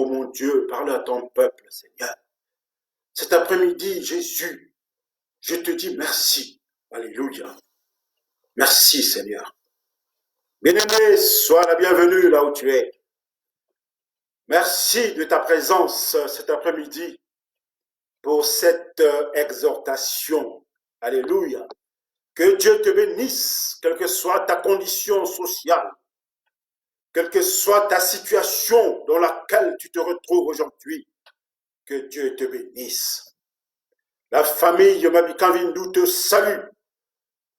mon Dieu, parle à ton peuple, Seigneur. Cet après-midi, Jésus, je te dis merci. Alléluia. Merci, Seigneur. Bien-aimé, sois la bienvenue là où tu es. Merci de ta présence cet après-midi pour cette exhortation. Alléluia. Que Dieu te bénisse, quelle que soit ta condition sociale, quelle que soit ta situation dans laquelle tu te retrouves aujourd'hui. Que Dieu te bénisse. La famille Mabikanvindu te salue.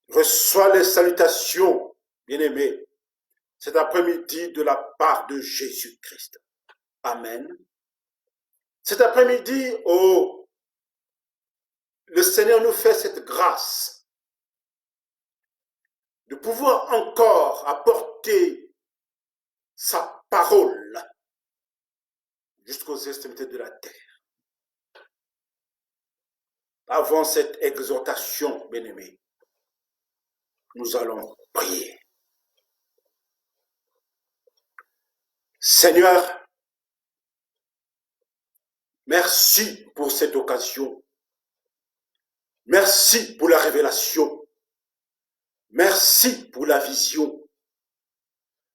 Reçois les salutations, bien-aimés, cet après-midi de la part de Jésus-Christ. Amen. Cet après-midi, le Seigneur nous fait cette grâce de pouvoir encore apporter sa parole jusqu'aux extrémités de la terre. Avant cette exhortation, bien-aimés, nous allons prier. Seigneur, merci pour cette occasion. Merci pour la révélation. Merci pour la vision.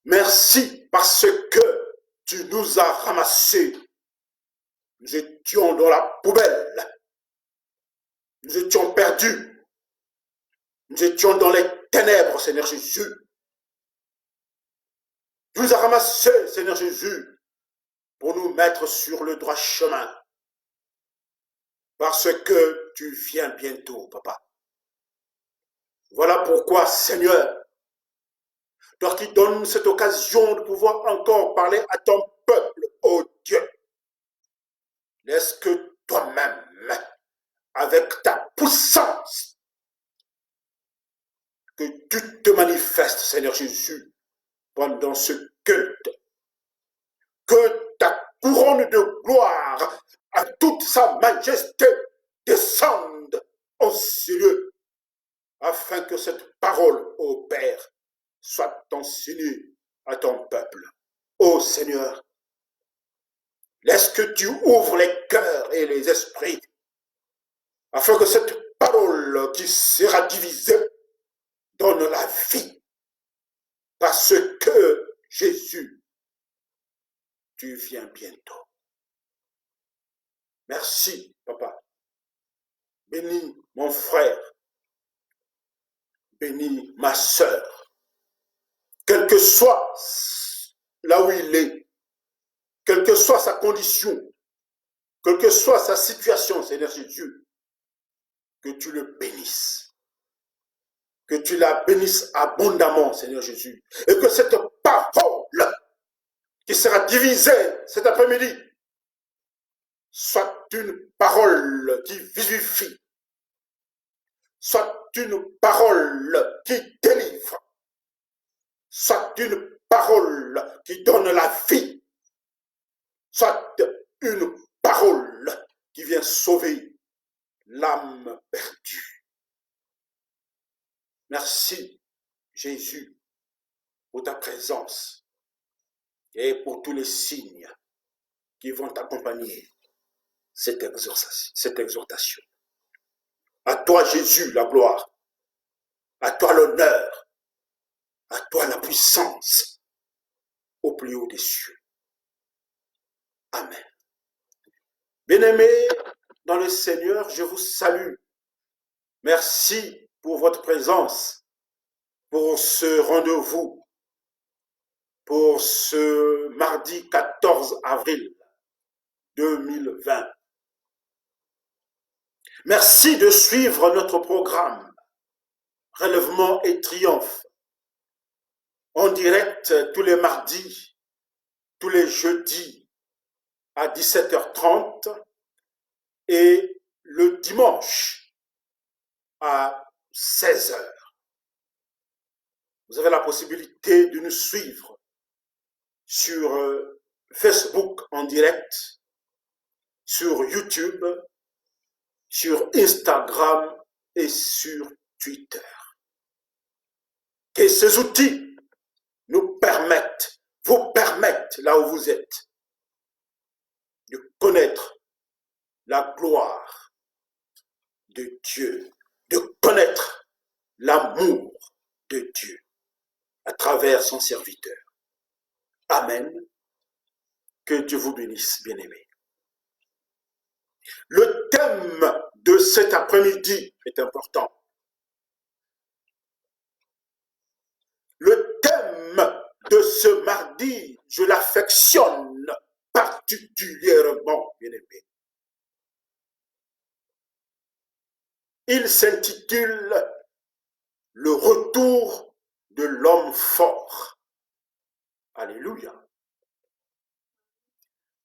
Merci parce que tu nous as ramassés. Nous étions dans la poubelle. Nous étions perdus. Nous étions dans les ténèbres, Seigneur Jésus. Tu nous as ramassés, Seigneur Jésus, pour nous mettre sur le droit chemin. Parce que tu viens bientôt, Papa. Voilà pourquoi, Seigneur, toi qui donnes cette occasion de pouvoir encore parler à ton peuple, ô Dieu, laisse que toi-même, avec ta puissance, que tu te manifestes, Seigneur Jésus, pendant ce culte. Que ta couronne de gloire à toute sa majesté descende aux cieux, afin que cette parole, ô Père, soit enseignée à ton peuple. Ô Seigneur, laisse que tu ouvres les cœurs et les esprits, afin que cette parole qui sera divisée donne la vie. Parce que Jésus, tu viens bientôt. Merci, Papa. Bénis mon frère. Bénis ma sœur. Quel que soit là où il est, quelle que soit sa condition, quelle que soit sa situation, Seigneur Jésus, que tu le bénisses. Que tu la bénisses abondamment, Seigneur Jésus. Et que cette parole qui sera divisée cet après-midi soit une parole qui vivifie, soit une parole qui délivre, soit une parole qui donne la vie, soit une parole qui vient sauver l'âme perdue. Merci, Jésus, pour ta présence et pour tous les signes qui vont accompagner cette exhortation. À toi, Jésus, la gloire. À toi, l'honneur. À toi, la puissance. Au plus haut des cieux. Amen. Bien-aimés dans le Seigneur, je vous salue. Merci pour votre présence, pour ce rendez-vous, pour ce mardi 14 avril 2020. Merci de suivre notre programme Relèvement et Triomphe en direct tous les mardis, tous les jeudis à 17h30 et le dimanche à 16h. Vous avez la possibilité de nous suivre sur Facebook en direct, sur YouTube, sur Instagram et sur Twitter. Que ces outils nous permettent, vous permettent là où vous êtes, de connaître la gloire de Dieu, de connaître l'amour de Dieu à travers son serviteur. Amen. Que Dieu vous bénisse, bien-aimés. Le thème de cet après-midi est important. Le thème de ce mardi, je l'affectionne particulièrement, bien-aimé. Il s'intitule « Le retour de l'homme fort ». Alléluia.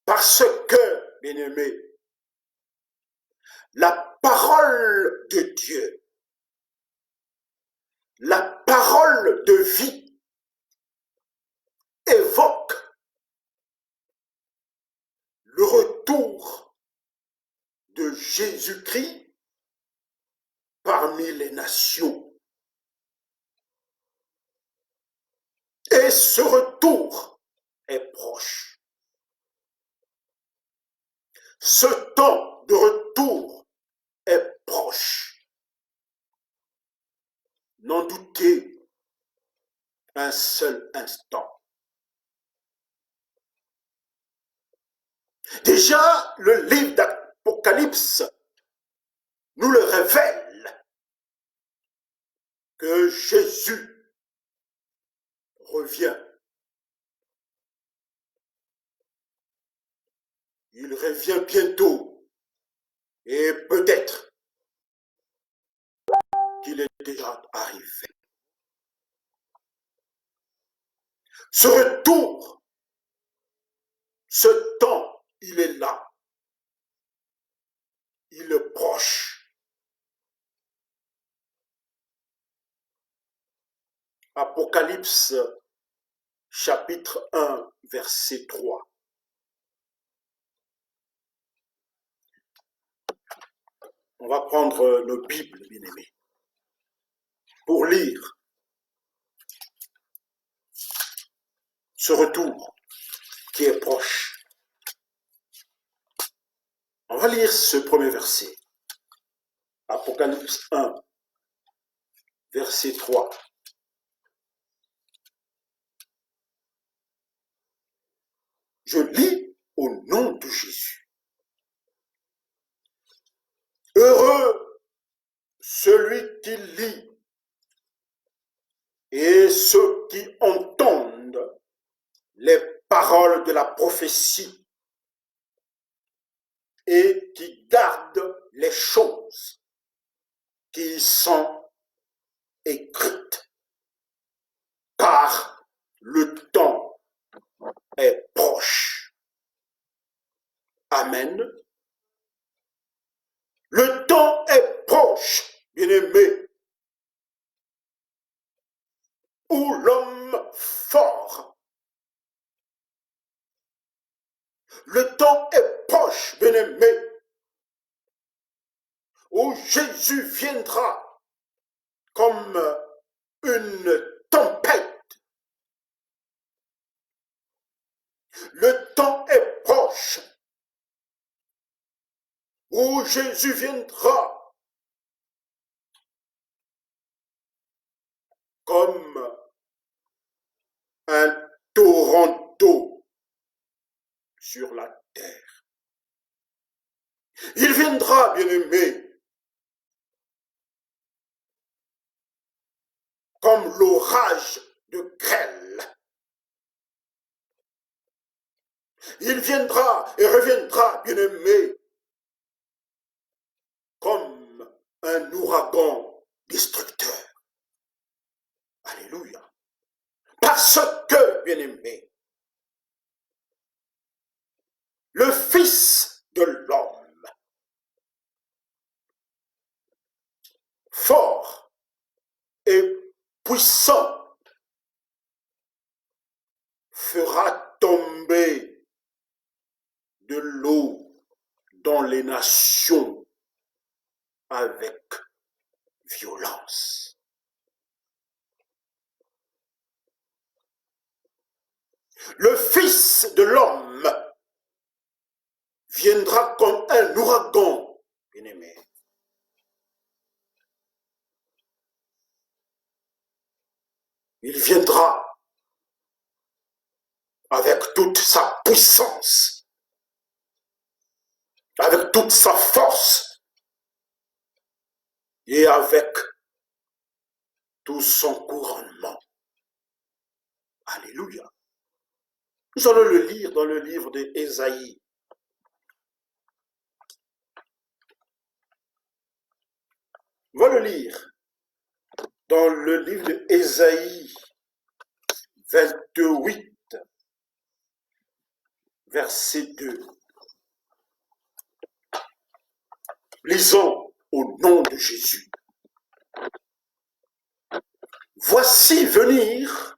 Parce que, bien-aimé, la parole de Dieu, la parole de vie évoque le retour de Jésus-Christ parmi les nations. Et ce retour est proche. Ce temps de retour est proche. N'en doutez un seul instant. Déjà, le livre d'Apocalypse nous le révèle que Jésus revient. Il revient bientôt et peut-être qu'il est déjà arrivé. Ce retour, ce temps, il est là. Il est proche. Apocalypse chapitre 1, verset 3. On va prendre nos Bibles, bien-aimés, pour lire ce retour qui est proche. On va lire ce premier verset. Apocalypse 1, verset 3. Je lis au nom de Jésus. Heureux celui qui lit et ceux qui entendent les paroles de la prophétie et qui gardent les choses qui y sont écrites, car le temps est proche. Amen. Le temps est proche, bien-aimé, où l'homme fort. Le temps est proche, bien-aimé, où Jésus viendra comme une tempête. Le temps est proche, où Jésus viendra comme un torrent d'eau sur la terre. Il viendra, bien-aimé, comme l'orage de grêle. Il viendra et reviendra, bien-aimé, comme un ouragan destructeur. Alléluia. Parce que, bien-aimé, le Fils de l'homme, fort et puissant, fera tomber de l'eau dans les nations avec violence. Le Fils de l'homme viendra comme un ouragan, bien-aimé. Il viendra avec toute sa puissance, avec toute sa force et avec tout son couronnement. Alléluia. Nous allons le lire dans le livre d'Ésaïe. On va le lire dans le livre d'Ésaïe 28, verset 2. Lisons au nom de Jésus. Voici venir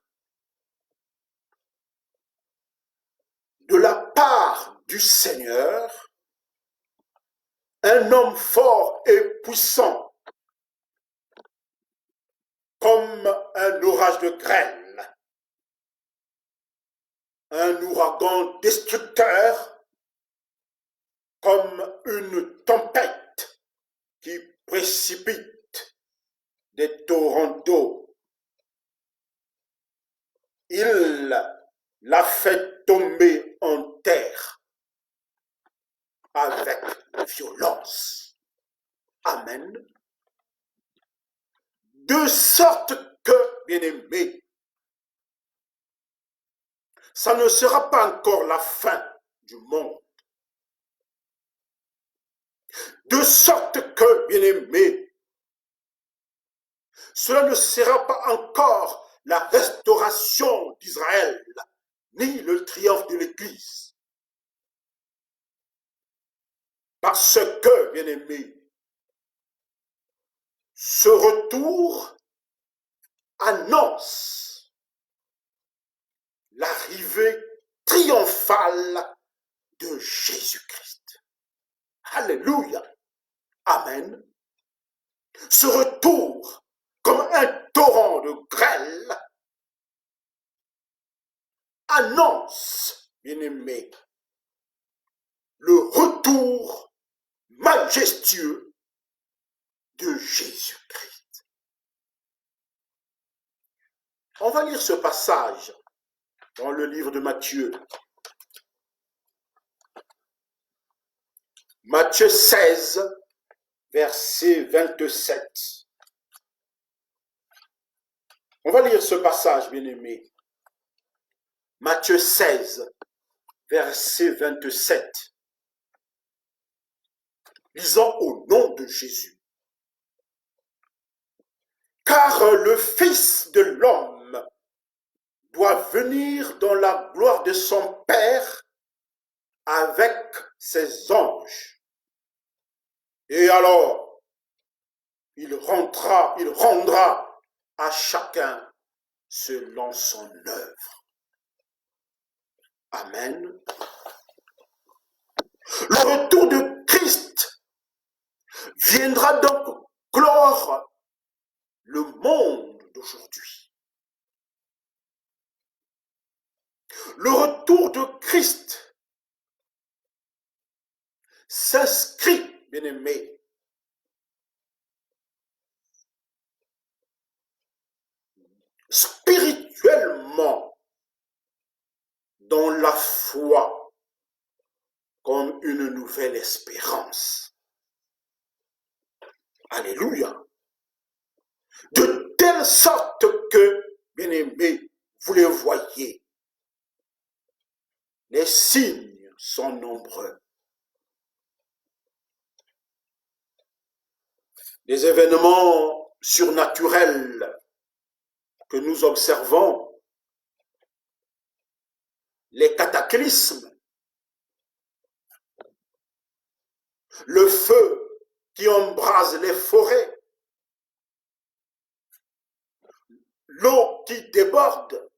de la part du Seigneur un homme fort et puissant, comme un orage de grêle, un ouragan destructeur, comme une tempête qui précipite des torrents d'eau. Il l'a fait tomber en terre avec violence. Amen. De sorte que, bien-aimés, ça ne sera pas encore la fin du monde. De sorte que, bien-aimés, cela ne sera pas encore la restauration d'Israël, ni le triomphe de l'Église. Parce que, bien-aimés, ce retour annonce l'arrivée triomphale de Jésus-Christ. Alléluia. Amen. Ce retour, comme un torrent de grêle, annonce, bien-aimé, le retour majestueux de Jésus-Christ. On va lire ce passage dans le livre de Matthieu. Matthieu 16, verset 27. On va lire ce passage, bien-aimé. Matthieu 16, verset 27. Lisons au nom de Jésus. Car le Fils de l'homme doit venir dans la gloire de son Père avec ses anges. Et alors, il rendra à chacun selon son œuvre. Amen. Le retour de Christ viendra donc clore le monde d'aujourd'hui. Le retour de Christ s'inscrit, bien-aimé, spirituellement dans la foi comme une nouvelle espérance. Alléluia. De telle sorte que, bien-aimés, vous les voyez, les signes sont nombreux. Des événements surnaturels que nous observons, les cataclysmes, le feu qui embrase les forêts, l'eau qui déborde,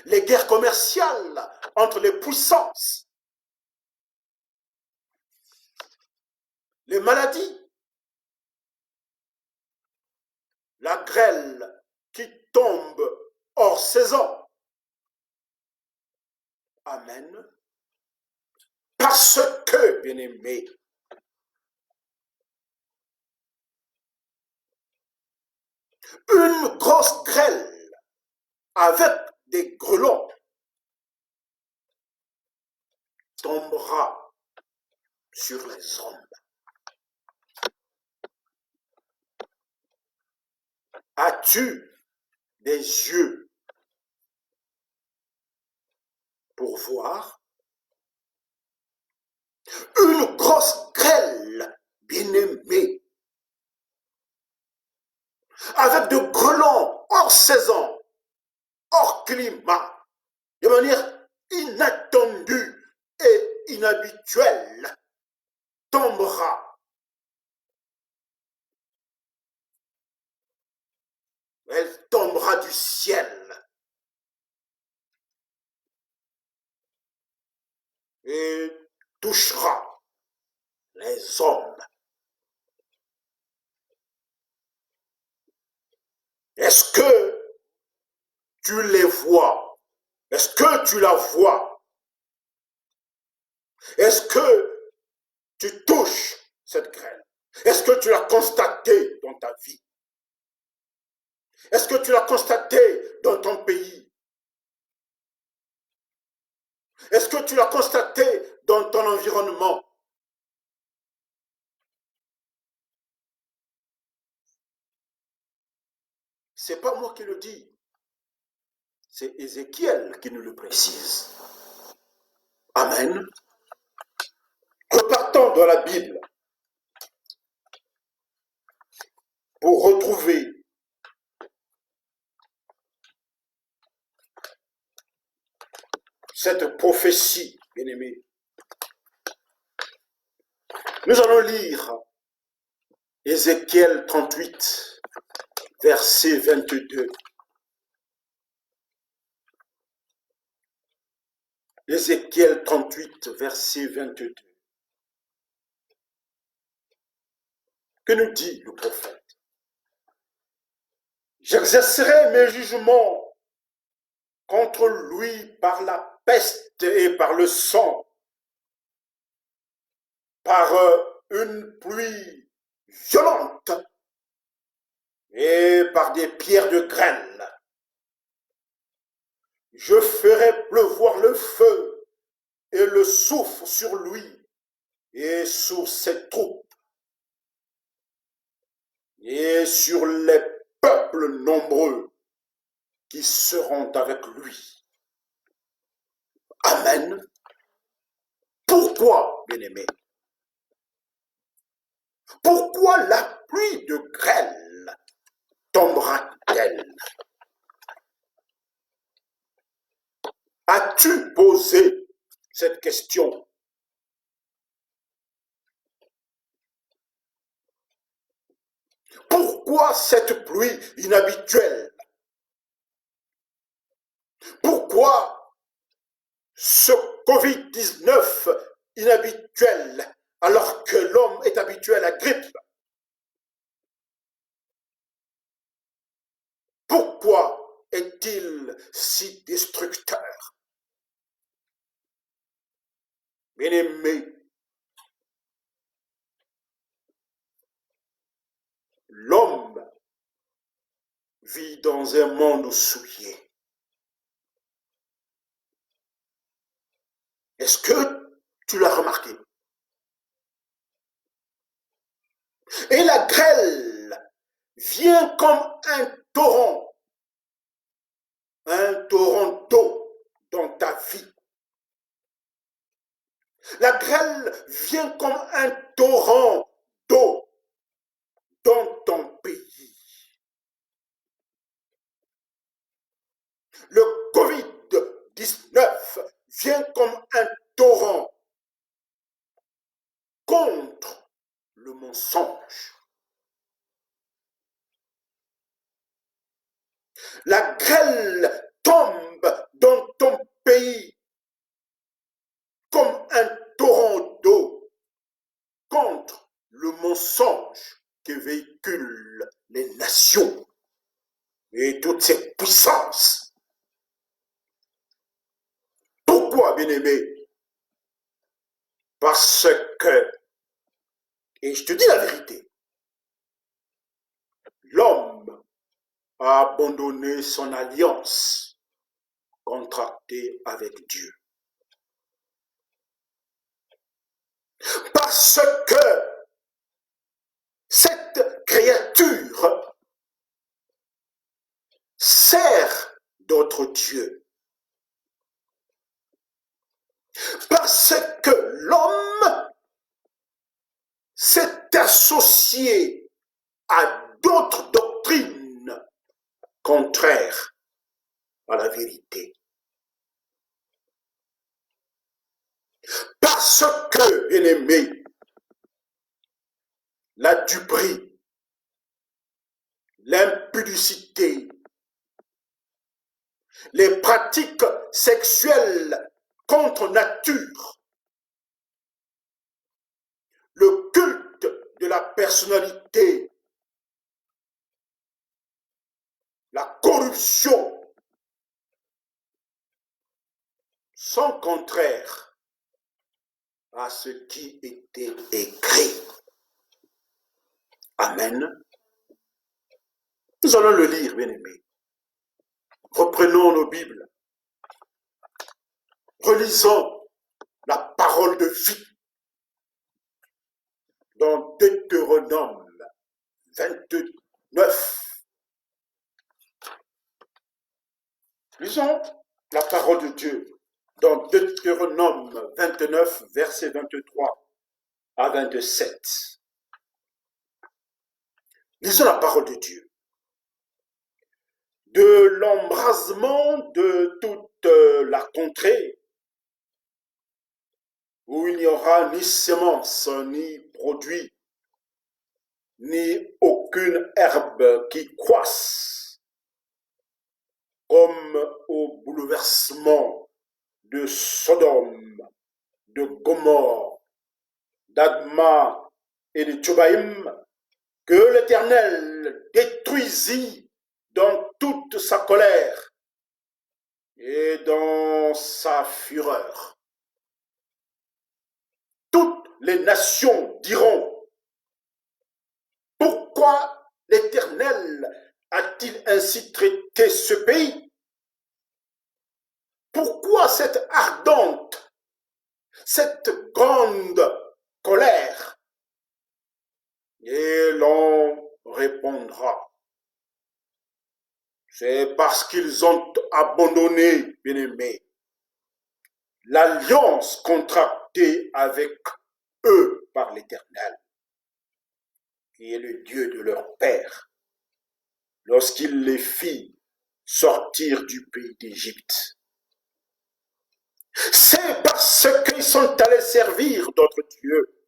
les guerres commerciales entre les puissances, les maladies, la grêle qui tombe hors saison, Amen. Parce que, bien-aimés, une grosse grêle avec des grêlons tombera sur les hommes. As-tu des yeux pour voir? Une grosse grêle, bien-aimée, avec de grêlons hors saison, hors climat, de manière inattendue et inhabituelle, tombera. Elle tombera du ciel et touchera les hommes. Est-ce que tu les vois? Est-ce que tu la vois? Est-ce que tu touches cette grêle? Est-ce que tu l'as constaté dans ta vie? Est-ce que tu l'as constaté dans ton pays? Est-ce que tu l'as constaté dans ton environnement? C'est pas moi qui le dis. C'est Ézéchiel qui nous le précise. Amen. Repartons dans la Bible pour retrouver cette prophétie, bien-aimée. Nous allons lire Ézéchiel 38, verset 22. Ézéchiel 38, verset 22. Que nous dit le prophète? J'exercerai mes jugements contre lui par la peste et par le sang, par une pluie violente et par des pierres de grêle. Je ferai pleuvoir le feu et le soufre sur lui et sur ses troupes et sur les peuples nombreux qui seront avec lui. Amen. Pourquoi, bien-aimés? Pourquoi la pluie de grêle tombera-t-elle? As-tu posé cette question? Pourquoi cette pluie inhabituelle? Pourquoi ce Covid-19 inhabituel alors que l'homme est habitué à la grippe? Pourquoi est-il si destructeur? Bien-aimé, l'homme vit dans un monde souillé. Est-ce que tu l'as remarqué? Et la grêle vient comme un torrent d'eau dans ta vie. La grêle vient comme un torrent d'eau dans ton pays. Le Covid-19 vient comme un torrent contre le mensonge. La grêle tombe dans ton pays comme un torrent d'eau contre le mensonge que véhiculent les nations et toutes ces puissances. Pourquoi, bien-aimé? Parce que, et je te dis la vérité, l'homme a abandonné son alliance contractée avec Dieu. Parce que cette créature sert d'autres dieux. Parce que l'homme s'est associé à d'autres doctrines contraires à la vérité. Parce que, bien-aimé, la duperie, l'impudicité, les pratiques sexuelles contre nature, le culte de la personnalité, la corruption sont contraires à ce qui était écrit. Amen. Nous allons le lire, bien-aimés. Reprenons nos Bibles. Relisons la parole de vie dans Deutéronome 29. Lisons la parole de Dieu dans Deutéronome 29, versets 23 à 27. Lisons la parole de Dieu. De l'embrasement de toute la contrée, où il n'y aura ni semence, ni produit, ni aucune herbe qui croisse, comme au bouleversement de Sodome, de Gomorrhe, d'Adma et de Tchobaïm, que l'Éternel détruisit dans toute sa colère et dans sa fureur. Toutes les nations diront: pourquoi l'Éternel a-t-il ainsi traité ce pays? Pourquoi cette ardente, cette grande colère? Et l'on répondra: c'est parce qu'ils ont abandonné, bien-aimés, l'alliance contractée avec eux par l'Éternel, qui est le Dieu de leur père, lorsqu'il les fit sortir du pays d'Égypte. C'est parce qu'ils sont allés servir d'autres dieux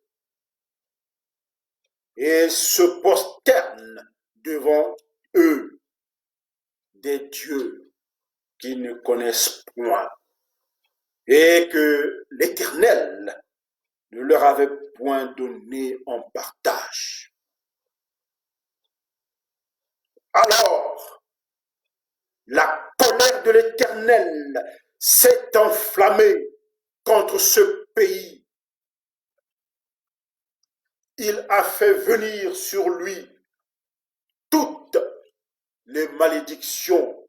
et se prosternent devant eux, des dieux qu'ils ne connaissent point, et que l'Éternel ne leur avait point donné en partage. Alors, la colère de l'Éternel s'est enflammée contre ce pays. Il a fait venir sur lui toutes les malédictions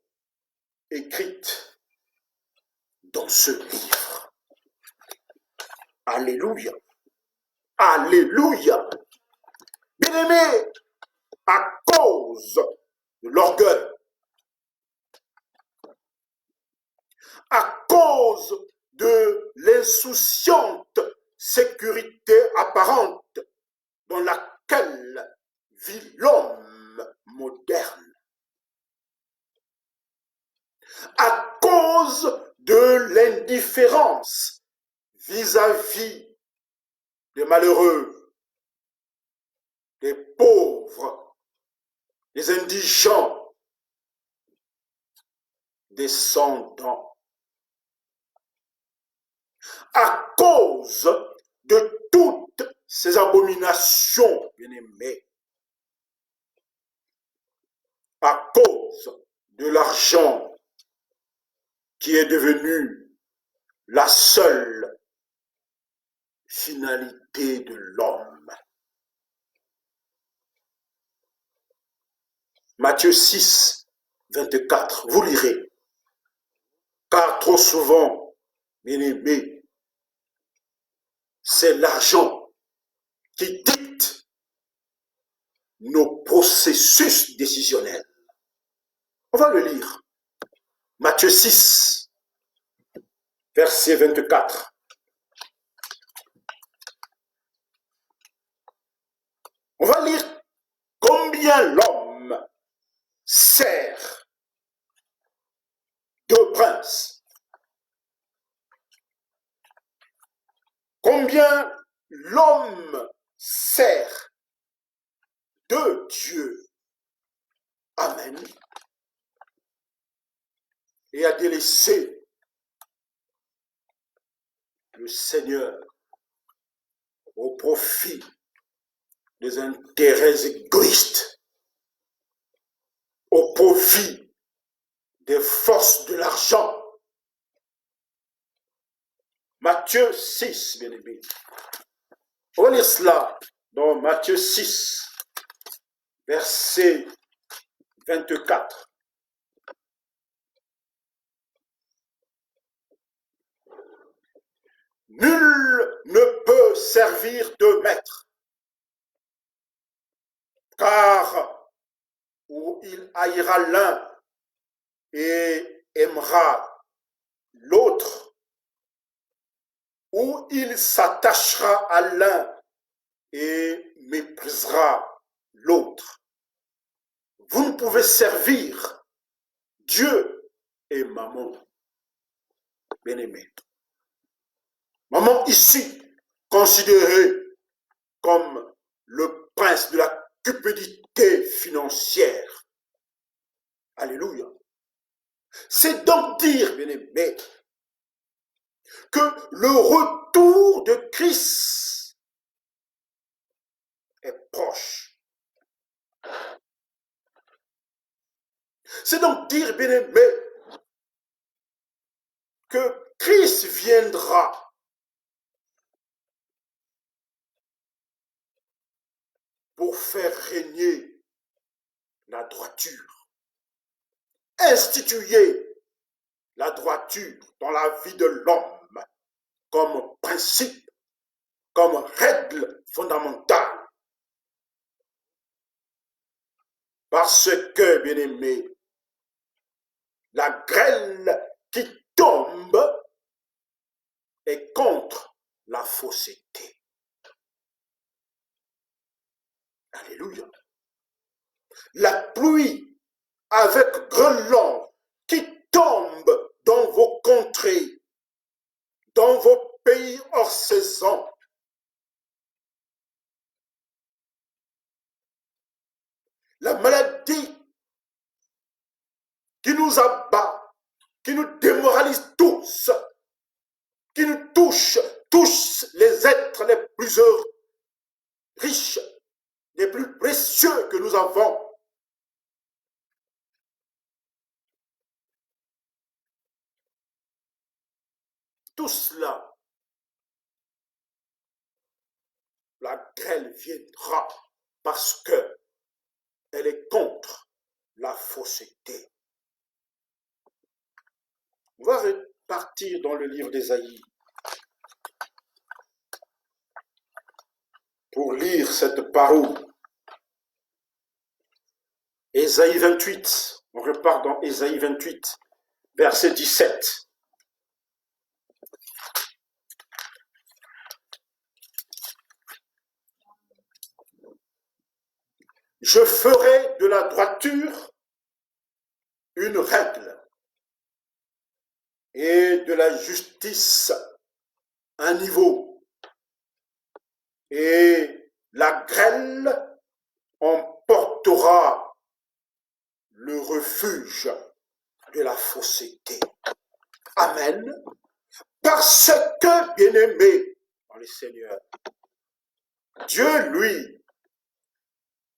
écrites dans ce livre. Alléluia. Alléluia. Bien-aimés, à cause de l'orgueil, à cause de l'insouciante sécurité apparente dans laquelle vit l'homme moderne, à cause de l'indifférence vis-à-vis des malheureux, des pauvres, des indigents, des sans-dents, à cause de toutes ces abominations, bien-aimés, à cause de l'argent qui est devenu la seule finalité de l'homme. Matthieu 6, 24, vous lirez. Car trop souvent, bien-aimés, c'est l'argent qui dicte nos processus décisionnels. On va le lire. Matthieu 6, verset 24. On va lire combien l'homme sert de prince. Combien l'homme sert de Dieu. Amen. Et a délaissé le Seigneur au profit des intérêts égoïstes, au profit des forces de l'argent. Matthieu 6, bien aimé. On va lire cela dans Matthieu 6, verset 24. Nul ne peut servir de maître, car ou il haïra l'un et aimera l'autre, ou il s'attachera à l'un et méprisera l'autre. Vous ne pouvez servir Dieu et maman. Bien-aimé. Maman ici, considéré comme le prince de la cupidité financière. Alléluia. C'est donc dire, bien-aimé, que le retour de Christ est proche. C'est donc dire, bien-aimé, que Christ viendra pour faire régner la droiture, instituer la droiture dans la vie de l'homme comme principe, comme règle fondamentale. Parce que, bien-aimé, la grêle qui tombe est contre la fausseté. Alléluia. La pluie avec grêlon qui tombe dans vos contrées, dans vos pays hors saison. La maladie qui nous abat, qui nous démoralise tous, qui nous touche les êtres les plus riches, les plus précieux que nous avons. Tout cela, la grêle viendra parce que elle est contre la fausseté. On va repartir dans le livre d'Ésaïe pour lire cette parole. Ésaïe 28, on repart dans Ésaïe 28, verset 17. Je ferai de la droiture une règle et de la justice un niveau. Et la grêle emportera le refuge de la fausseté. Amen. Parce que, bien-aimé dans le Seigneur, Dieu, lui,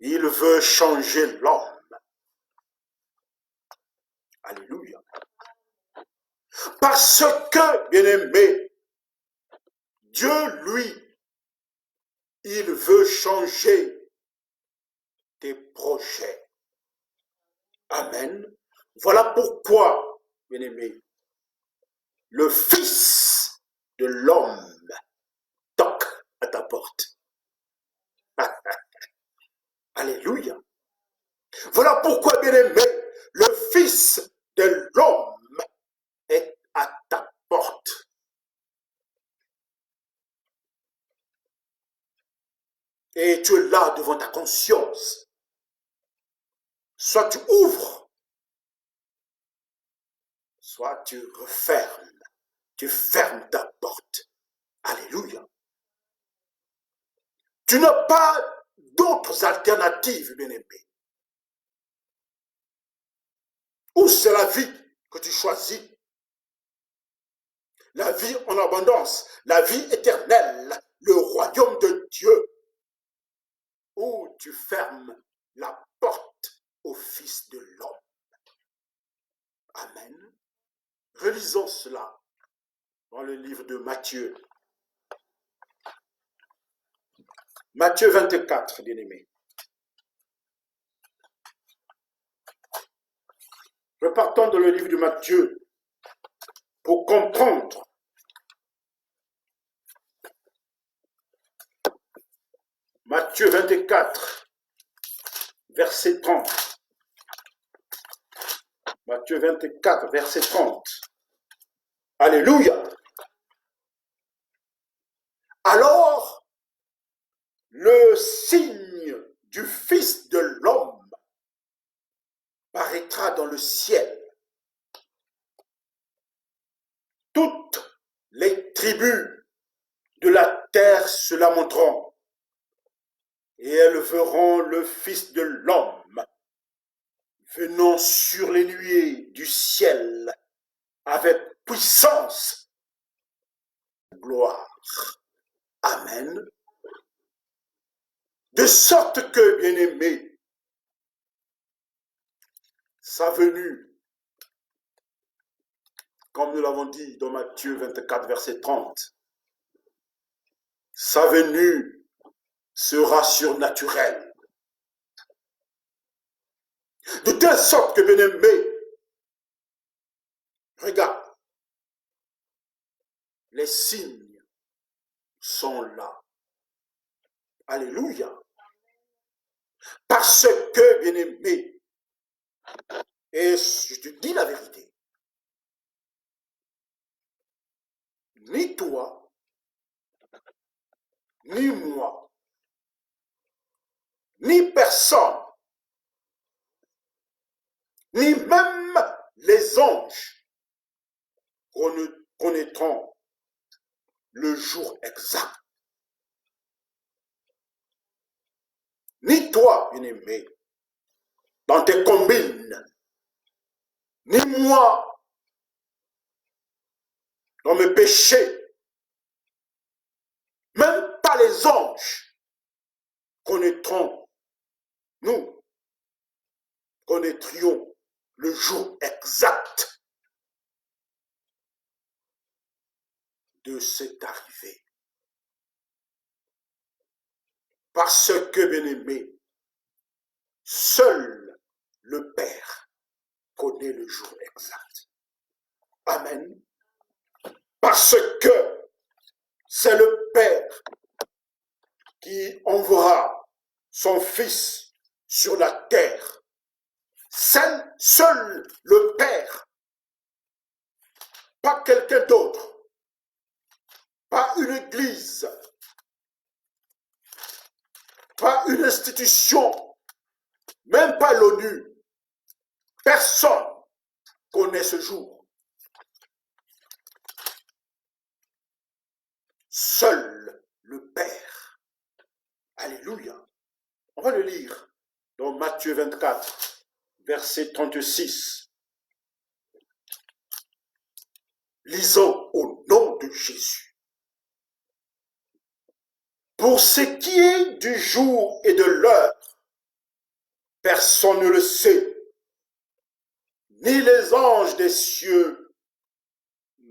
il veut changer l'homme. Alléluia. Parce que, bien-aimé, Dieu, lui, il veut changer tes projets. Amen. Voilà pourquoi, bien-aimé, le Fils de l'homme toque à ta porte. Alléluia. Voilà pourquoi, bien-aimé, le Fils de l'homme est à ta porte. Et tu es là devant ta conscience. Soit tu ouvres, soit tu refermes. Tu fermes ta porte. Alléluia. Tu n'as pas d'autres alternatives, bien-aimé. Ou c'est la vie que tu choisis. La vie en abondance, la vie éternelle, le royaume de Dieu. Ou tu fermes la porte au Fils de l'homme. Amen. Relisons cela dans le livre de Matthieu. Matthieu 24, bien-aimé. Repartons dans le livre de Matthieu pour comprendre Matthieu 24, verset 30. Matthieu 24, verset 30. Alléluia. Alors, le signe du Fils de l'homme paraîtra dans le ciel. Toutes les tribus de la terre se lamenteront et elles verront le Fils de l'homme venant sur les nuées du ciel avec puissance et gloire. Amen. De sorte que, bien-aimés, sa venue, comme nous l'avons dit dans Matthieu 24, verset 30, sa venue sera surnaturelle. De telle sorte que, bien-aimés, regarde, les signes sont là. Alléluia. Parce que, bien-aimé, et je te dis la vérité, ni toi, ni moi, ni personne, ni même les anges connaîtront le jour exact. Ni toi, bien-aimé, dans tes combines, ni moi, dans mes péchés, même pas les anges connaîtront, nous connaîtrions le jour exact de cette arrivée. Parce que, bien-aimé, seul le Père connaît le jour exact. Amen. Parce que c'est le Père qui enverra son Fils sur la terre. Seul le Père, pas quelqu'un d'autre, pas une église, pas une institution, même pas l'ONU. Personne connaît ce jour. Seul le Père. Alléluia. On va le lire dans Matthieu 24, verset 36. Lisons au nom de Jésus. Pour ce qui est du jour et de l'heure, personne ne le sait, ni les anges des cieux,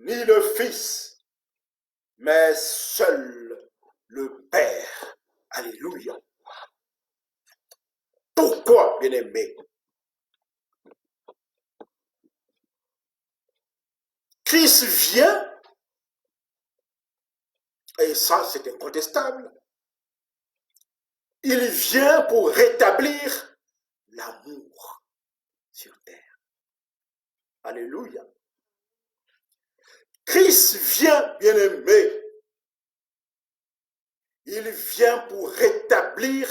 ni le Fils, mais seul le Père. Alléluia. Pourquoi, bien-aimé? Christ vient, et ça c'est incontestable, il vient pour rétablir l'amour sur terre. Alléluia. Christ vient, bien-aimé, il vient pour rétablir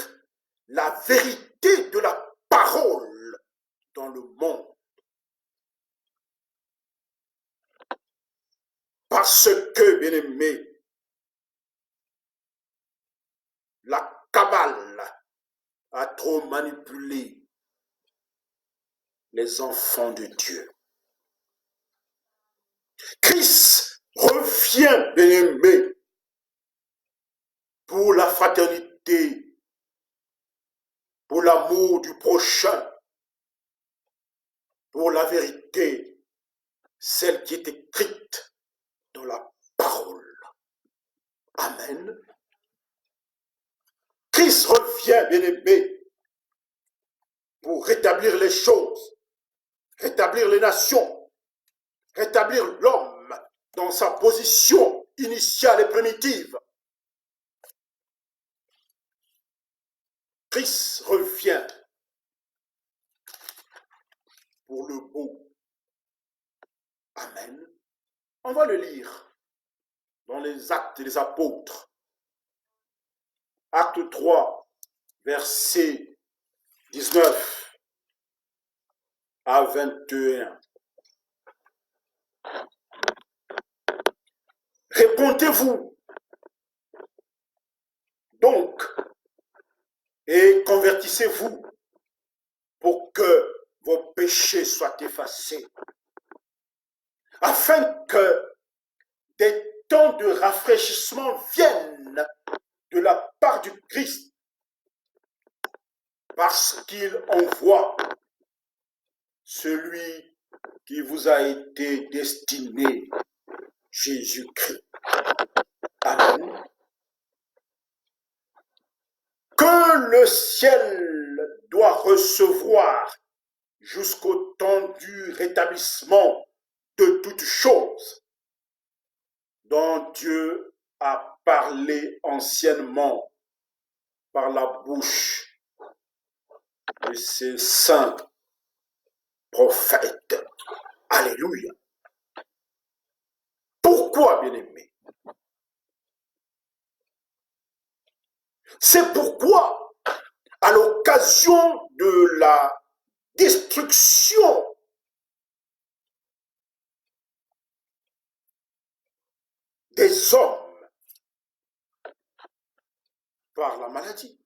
la vérité de la parole dans le monde. Parce que, bien-aimé, la cabale a trop manipulé les enfants de Dieu. Christ revient, bien-aimé, pour la fraternité, pour l'amour du prochain, pour la vérité, celle qui est écrite dans la parole. Amen. Christ revient, bien-aimé, pour rétablir les choses, rétablir les nations, rétablir l'homme dans sa position initiale et primitive. Christ revient pour le beau. Amen. On va le lire dans les Actes des Apôtres. Acte 3, verset 19 à 21. Répondez-vous donc et convertissez-vous pour que vos péchés soient effacés, afin que des temps de rafraîchissement viennent de la part du Christ, parce qu'il envoie celui qui vous a été destiné, Jésus-Christ. Amen. Que le ciel doit recevoir jusqu'au temps du rétablissement de toutes choses, dont Dieu a parlé anciennement par la bouche de ses saints prophètes. Alléluia. Pourquoi, bien-aimé? C'est pourquoi, à l'occasion de la destruction des hommes par la maladie,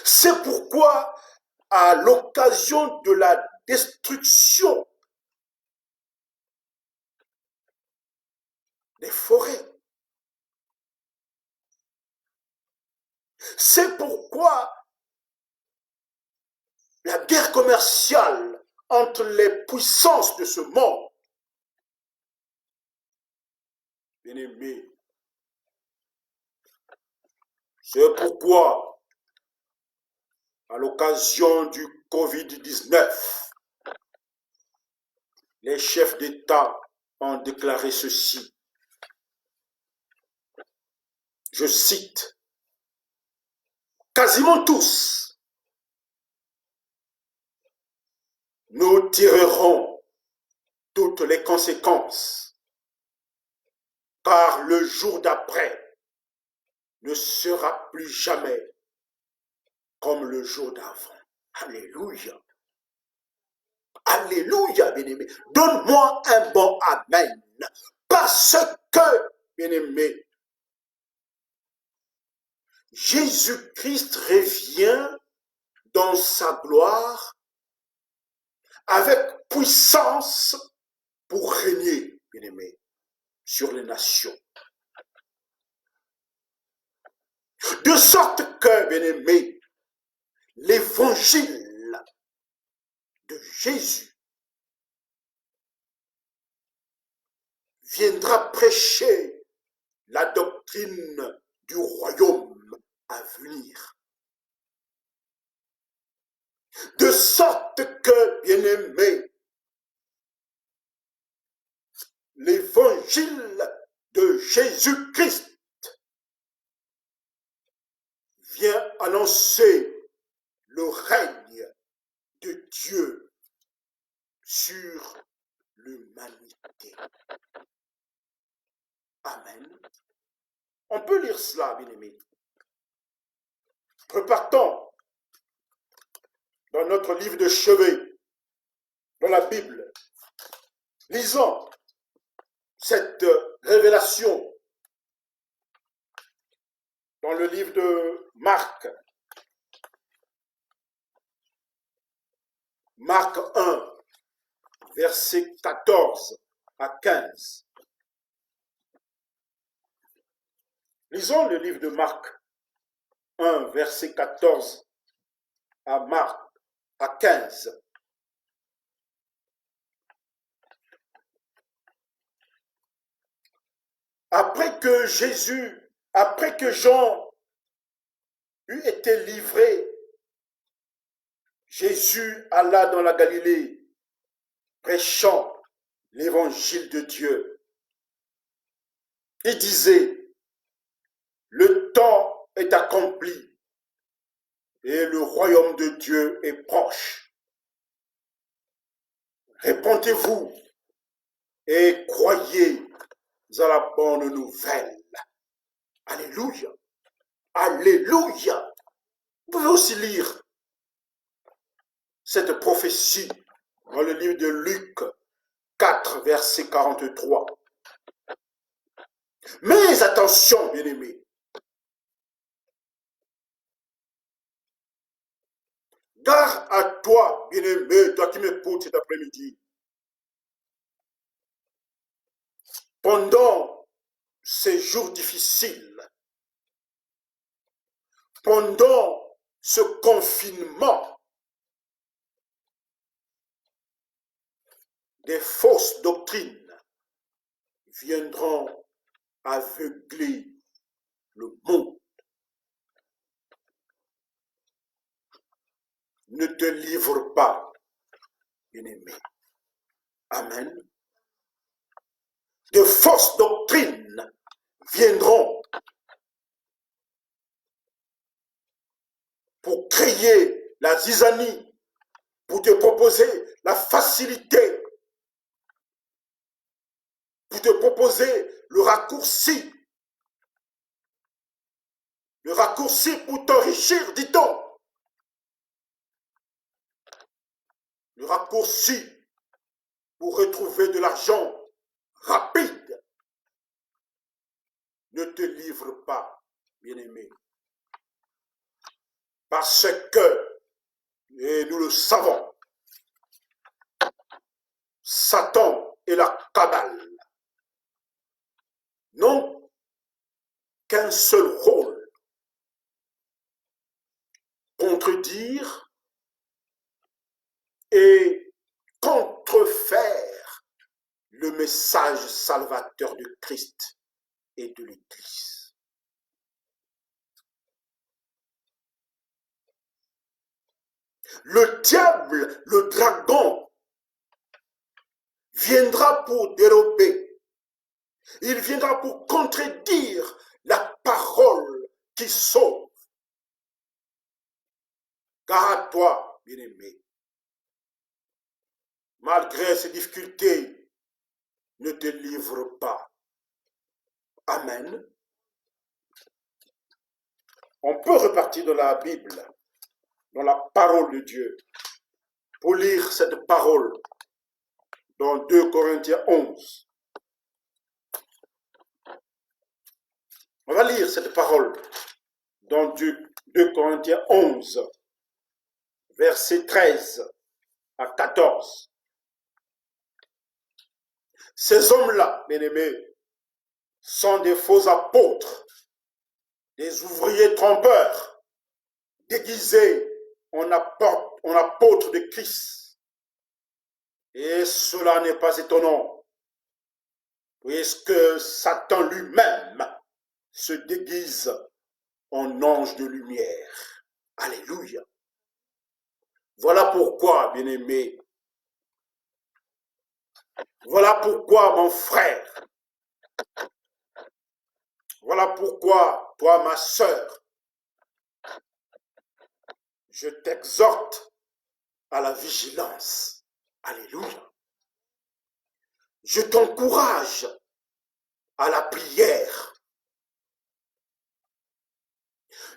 c'est pourquoi, à l'occasion de la destruction des forêts, c'est pourquoi la guerre commerciale entre les puissances de ce monde, bien-aimés, c'est pourquoi, à l'occasion du Covid-19, les chefs d'État ont déclaré ceci. Je cite, quasiment tous, nous tirerons toutes les conséquences, car le jour d'après ne sera plus jamais comme le jour d'avant. Alléluia. Alléluia, bien-aimé. Donne-moi un bon amen. Parce que, bien-aimé, Jésus-Christ revient dans sa gloire avec puissance pour régner, bien-aimé, sur les nations. De sorte que, bien-aimé, l'évangile de Jésus viendra prêcher la doctrine du royaume à venir. De sorte que, bien-aimés, l'évangile de Jésus-Christ vient annoncer le règne de Dieu sur l'humanité. Amen. On peut lire cela, bien-aimés. Repartons dans notre livre de chevet, dans la Bible. Lisons cette révélation dans le livre de Marc. Marc 1, versets 14 à 15. Lisons le livre de Marc 1, verset 14 à 15. Après que Jean eut été livré, Jésus alla dans la Galilée, prêchant l'évangile de Dieu. Il disait, le temps est accompli et le royaume de Dieu est proche. Répondez-vous et croyez à la bonne nouvelle. Alléluia. Alléluia. Vous pouvez aussi lire cette prophétie dans le livre de Luc 4, verset 43. Mais attention, bien-aimés. Gare à toi, bien-aimé, toi qui m'écoutes cet après-midi. Pendant ces jours difficiles, pendant ce confinement, des fausses doctrines viendront aveugler le monde. Ne te livre pas, bien-aimé. Amen. De fausses doctrines viendront pour créer la zizanie, pour te proposer la facilité, pour te proposer le raccourci pour t'enrichir, dit-on. Le raccourci pour retrouver de l'argent rapide. Ne te livre pas, bien-aimé. Parce que, et nous le savons, Satan et la cabale n'ont qu'un seul rôle, contredire et contrefaire le message salvateur de Christ et de l'Église. Le diable, le dragon, viendra pour dérober. Il viendra pour contredire la parole qui sauve. Car à toi, bien-aimé, malgré ces difficultés, ne te livre pas. Amen. On peut repartir dans la Bible, dans la parole de Dieu, pour lire cette parole dans 2 Corinthiens 11. On va lire cette parole dans 2 Corinthiens 11, versets 13 à 14. Ces hommes-là, bien-aimés, sont des faux apôtres, des ouvriers trompeurs, déguisés en apôtres de Christ. Et cela n'est pas étonnant. puisque Satan lui-même se déguise en ange de lumière. Alléluia. Voilà pourquoi, bien-aimé, voilà pourquoi, mon frère, voilà pourquoi, toi, ma sœur, je t'exhorte à la vigilance. Alléluia. Je t'encourage à la prière.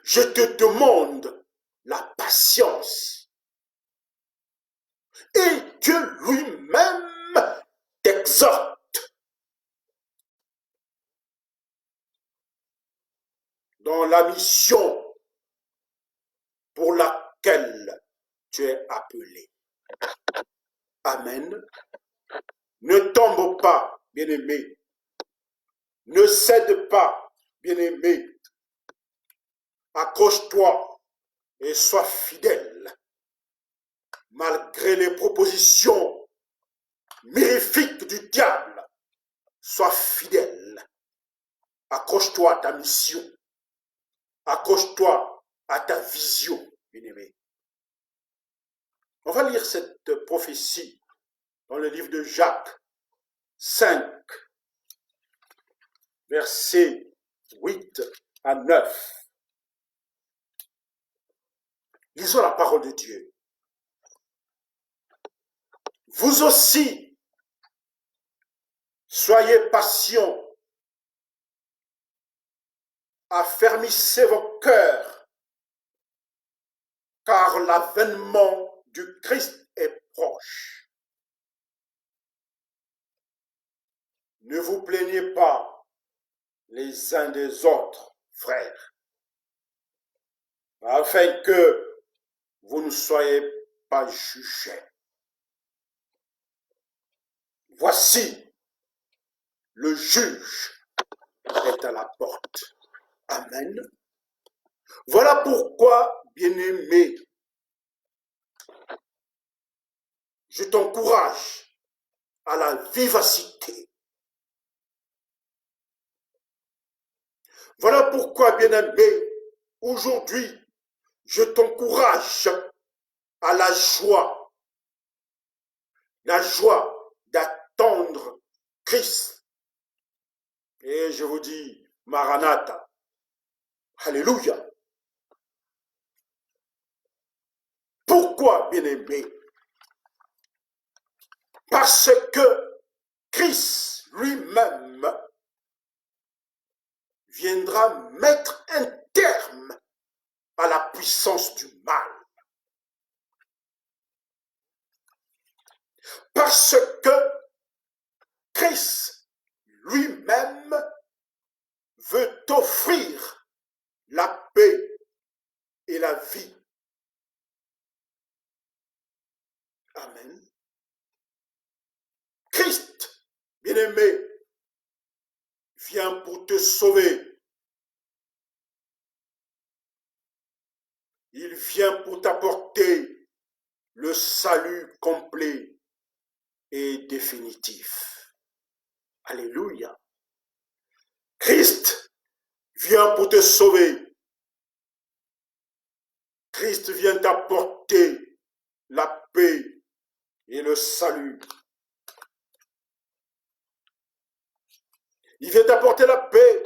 Je te demande la patience. Et Dieu lui-même t'exhorte. Dans la mission pour laquelle tu es appelé. Amen. Ne tombe pas, bien-aimé. Ne cède pas, bien-aimé. Accroche-toi et sois fidèle. Malgré les propositions mirifiques du diable, sois fidèle. Accroche-toi à ta mission. Accroche-toi à ta vision, bien-aimé. On va lire cette prophétie dans le livre de Jacques 5, versets 8 à 9. Lisons la parole de Dieu. Vous aussi, soyez patients, affermissez vos cœurs, car l'avènement du Christ est proche. Ne vous plaignez pas les uns des autres, frères, afin que vous ne soyez pas jugés. Voici, le juge est à la porte. Amen. Voilà pourquoi, bien-aimé, je t'encourage à la vivacité. Voilà pourquoi, bien-aimé, aujourd'hui, je t'encourage à la joie d'attendre Christ. Et je vous dis, Maranatha, Alléluia. Pourquoi, bien-aimé? Parce que Christ lui-même viendra mettre un terme à la puissance du mal. Parce que Christ lui-même veut t'offrir la paix et la vie. Amen. Christ, bien-aimé, vient pour te sauver. Il vient pour t'apporter le salut complet et définitif. Alléluia. Christ vient pour te sauver. Christ vient t'apporter la paix et le salut. Il vient t'apporter la paix,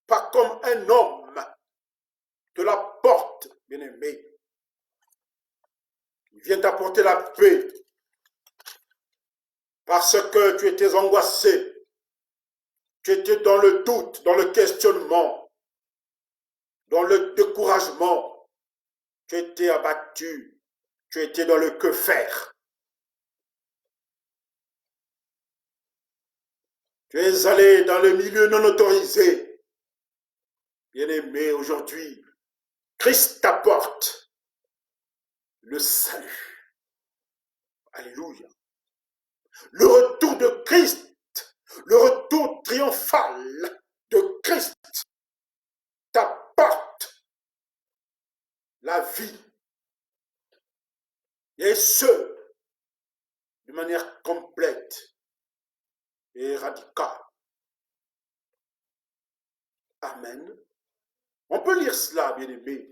pas comme un homme te la porte, bien-aimé. Il vient t'apporter la paix parce que tu étais angoissé, tu étais dans le doute, dans le questionnement, dans le découragement, tu étais abattu, tu étais dans le que faire. Tu es allé dans le milieu non autorisé. Bien-aimé, aujourd'hui, Christ t'apporte le salut. Alléluia. Le retour de Christ, le retour triomphal de Christ t'apporte la vie. Et ce, de manière complète et radicale. Amen. On peut lire cela, bien-aimés,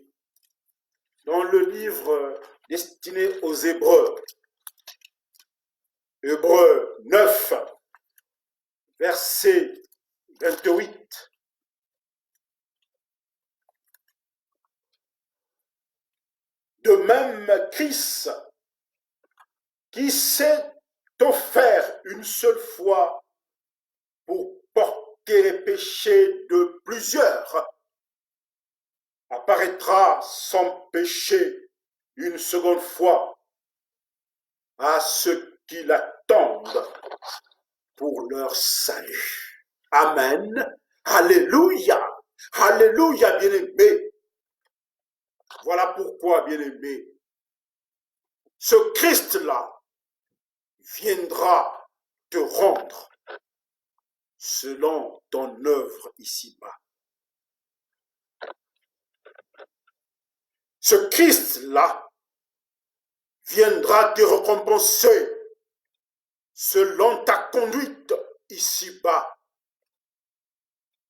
dans le livre destiné aux Hébreux. Hébreux 9, verset 28. De même, Christ, qui s'est offert une seule fois pour porter les péchés de plusieurs, apparaîtra sans péché une seconde fois à ceux qui l'attendent pour leur salut. Amen. Alléluia. Alléluia, bien-aimé. Voilà pourquoi, bien-aimé, ce Christ-là viendra te rendre selon ton œuvre ici-bas. Ce Christ-là viendra te récompenser selon ta conduite ici-bas.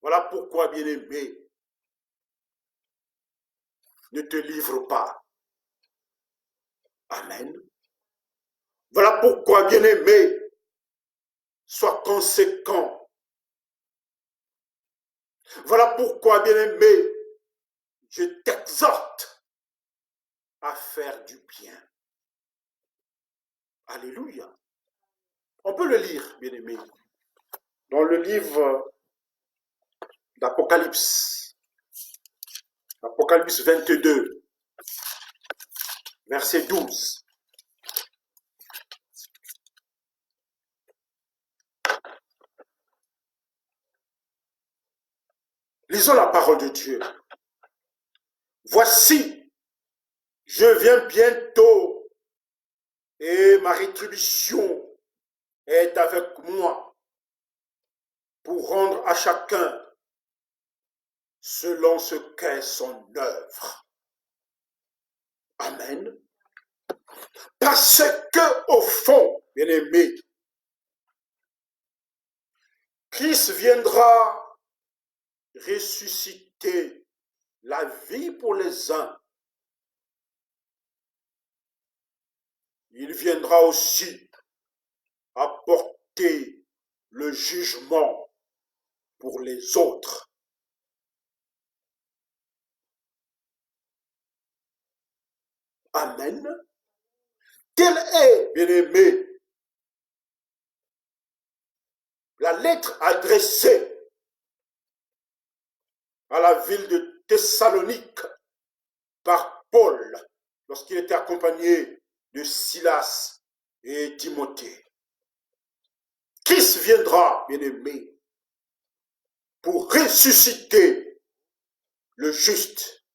Voilà pourquoi, bien-aimé, ne te livre pas. Amen. Voilà pourquoi, bien-aimé, sois conséquent. Voilà pourquoi, bien-aimé, je t'exhorte à faire du bien. Alléluia. On peut le lire, bien-aimé, dans le livre d'Apocalypse. Apocalypse 22, verset 12. Lisons la parole de Dieu. Voici, je viens bientôt et ma rétribution est avec moi pour rendre à chacun selon ce qu'est son œuvre. Amen. Parce que, au fond, bien-aimé, Christ viendra ressusciter la vie pour les uns. Il viendra aussi apporter le jugement pour les autres. Amen. Quelle est, bien-aimé, la lettre adressée à la ville de Thessalonique par Paul lorsqu'il était accompagné de Silas et Timothée? Christ viendra, bien-aimé, pour ressusciter le juste,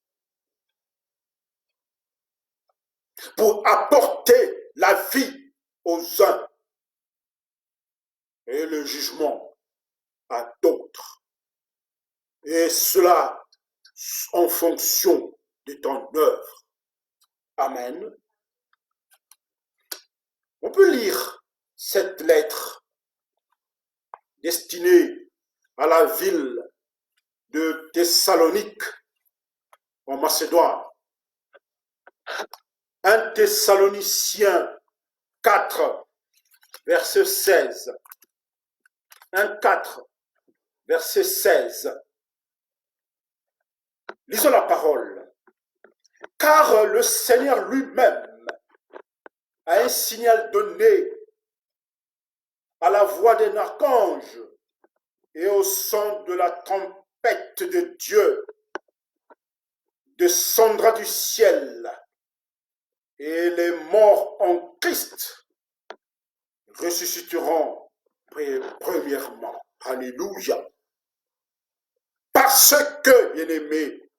pour apporter la vie aux uns et le jugement à d'autres. Et cela en fonction de ton œuvre. Amen. On peut lire cette lettre destinée à la ville de Thessalonique en Macédoine. 1 Thessaloniciens 4, verset 16. 1, 4, verset 16. Lisons la parole. Car le Seigneur lui-même a un signal donné à la voix d'un archange et au son de la trompette de Dieu descendra du ciel, et les morts en Christ ressusciteront premièrement. Alléluia. Parce que, bien-aimé,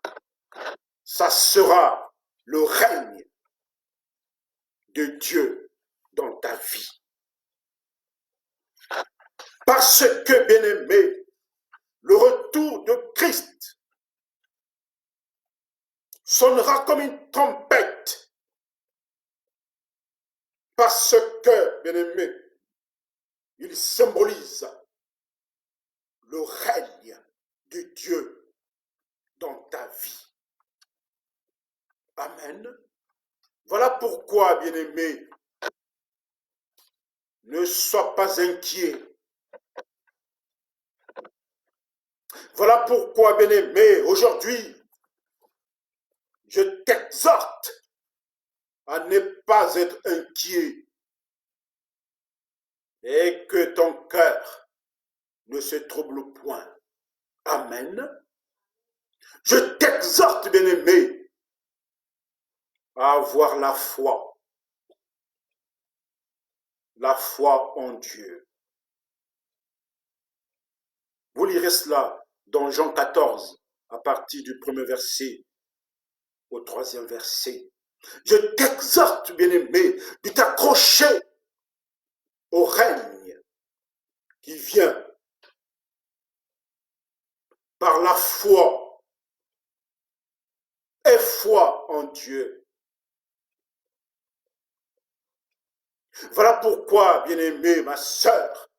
ça sera le règne de Dieu dans ta vie. Parce que, bien-aimé, le retour de Christ sonnera comme une trompette. Parce que, bien-aimé, il symbolise le règne de Dieu vie. Amen. Voilà pourquoi, bien-aimé, ne sois pas inquiet. Voilà pourquoi, bien-aimé, aujourd'hui, je t'exhorte à ne pas être inquiet et que ton cœur ne se trouble point. Amen. Je t'exhorte, bien-aimé, à avoir la foi en Dieu. Vous lirez cela dans Jean 14, à partir du premier verset au troisième verset. Je t'exhorte, bien-aimé, de t'accrocher au règne qui vient par la foi et foi en Dieu. Voilà pourquoi, bien-aimé, ma sœur,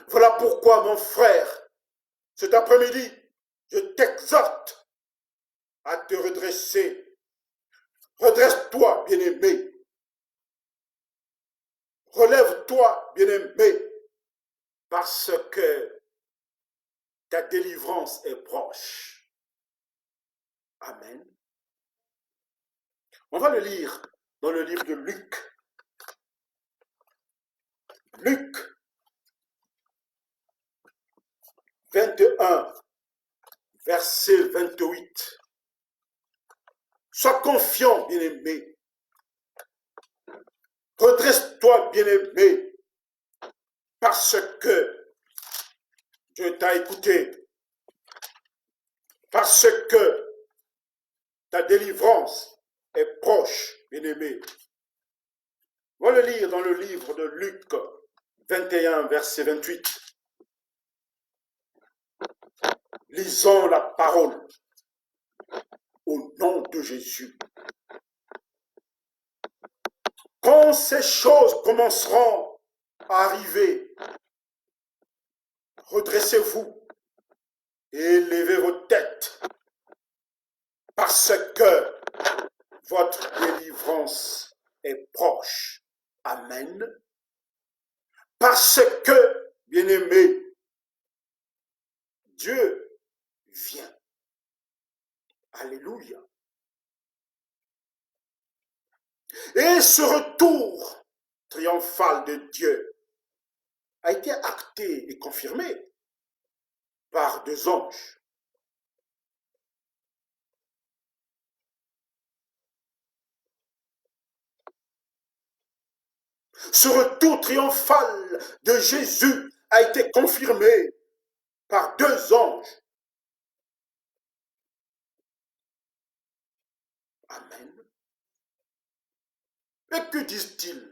voilà pourquoi, mon frère, cet après-midi, je t'exhorte à te redresser. Redresse-toi, bien-aimé. Relève-toi, bien-aimé, parce que ta délivrance est proche. Amen. On va le lire dans le livre de Luc. Luc 21, verset 28. Sois confiant, bien-aimé. Redresse-toi, bien-aimé, parce que Dieu t'a écouté, parce que ta délivrance est proche, bien-aimé. On va le lire dans le livre de Luc 21, verset 28. Lisons la parole au nom de Jésus. Quand ces choses commenceront à arriver, redressez-vous et levez vos têtes, parce que votre délivrance est proche. Amen. Parce que, bien-aimé, Dieu vient. Alléluia. Et ce retour triomphal de Dieu a été acté et confirmé par deux anges. Ce retour triomphal de Jésus a été confirmé par deux anges. Amen. Et que disent-ils?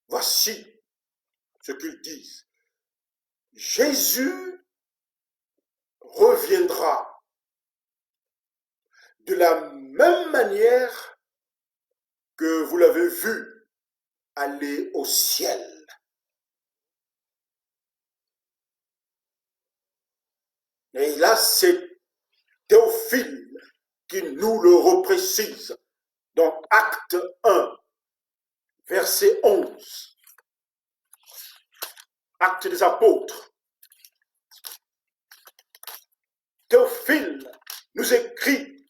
Voici ce qu'ils disent. Jésus reviendra de la même manière que vous l'avez vu aller au ciel. Et là, c'est Théophile qui nous le reprécise dans Acte 1, verset 11. Acte des Apôtres. Théophile nous écrit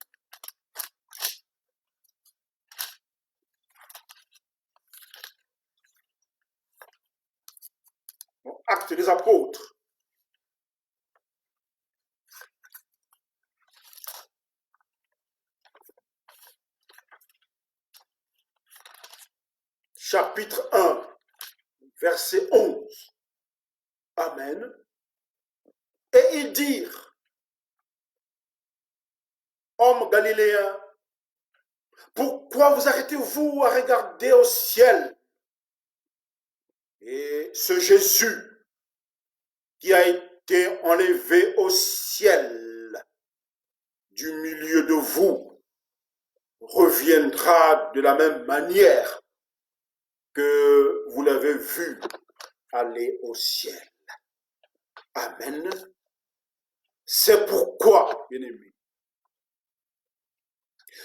dans Acte des Apôtres. Chapitre 1, verset 11. Amen. Et ils dirent, hommes galiléens, pourquoi vous arrêtez-vous à regarder au ciel? Et ce Jésus qui a été enlevé au ciel du milieu de vous reviendra de la même manière que vous l'avez vu aller au ciel. Amen. C'est pourquoi, bien-aimés,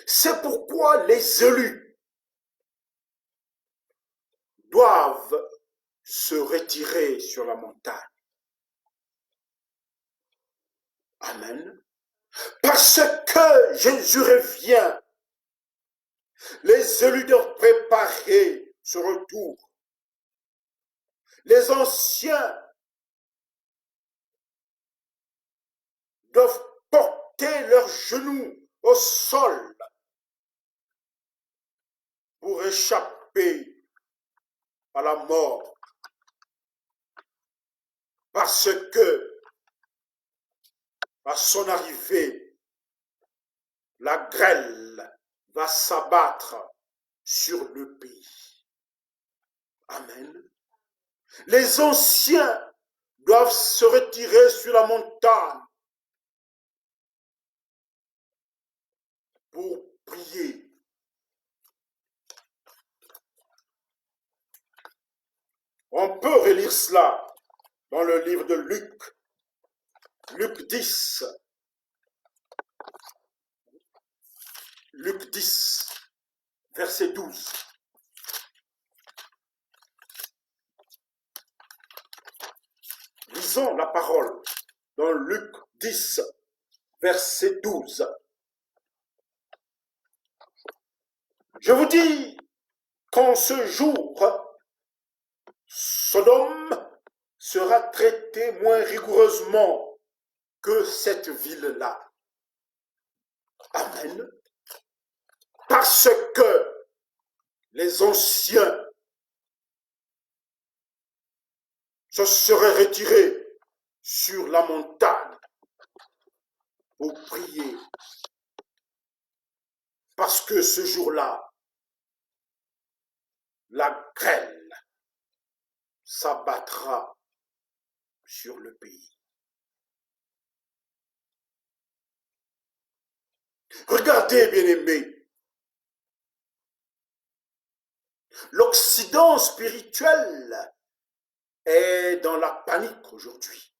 c'est pourquoi les élus doivent se retirer sur la montagne. Amen. Parce que Jésus revient, les élus doivent préparer ce retour. Les anciens doivent porter leurs genoux au sol pour échapper à la mort. Parce que, à son arrivée, la grêle va s'abattre sur le pays. Amen. Les anciens doivent se retirer sur la montagne pour prier. On peut relire cela dans le livre de Luc, Luc 10. Luc 10, verset 12. Lisons la parole dans Luc 10, verset 12. Je vous dis qu'en ce jour, Sodome sera traitée moins rigoureusement que cette ville-là. Amen. Parce que les anciens se seraient retirés sur la montagne pour prier. Parce que ce jour-là, la grêle s'abattra sur le pays. Regardez, bien-aimés, l'Occident spirituel est dans la panique aujourd'hui.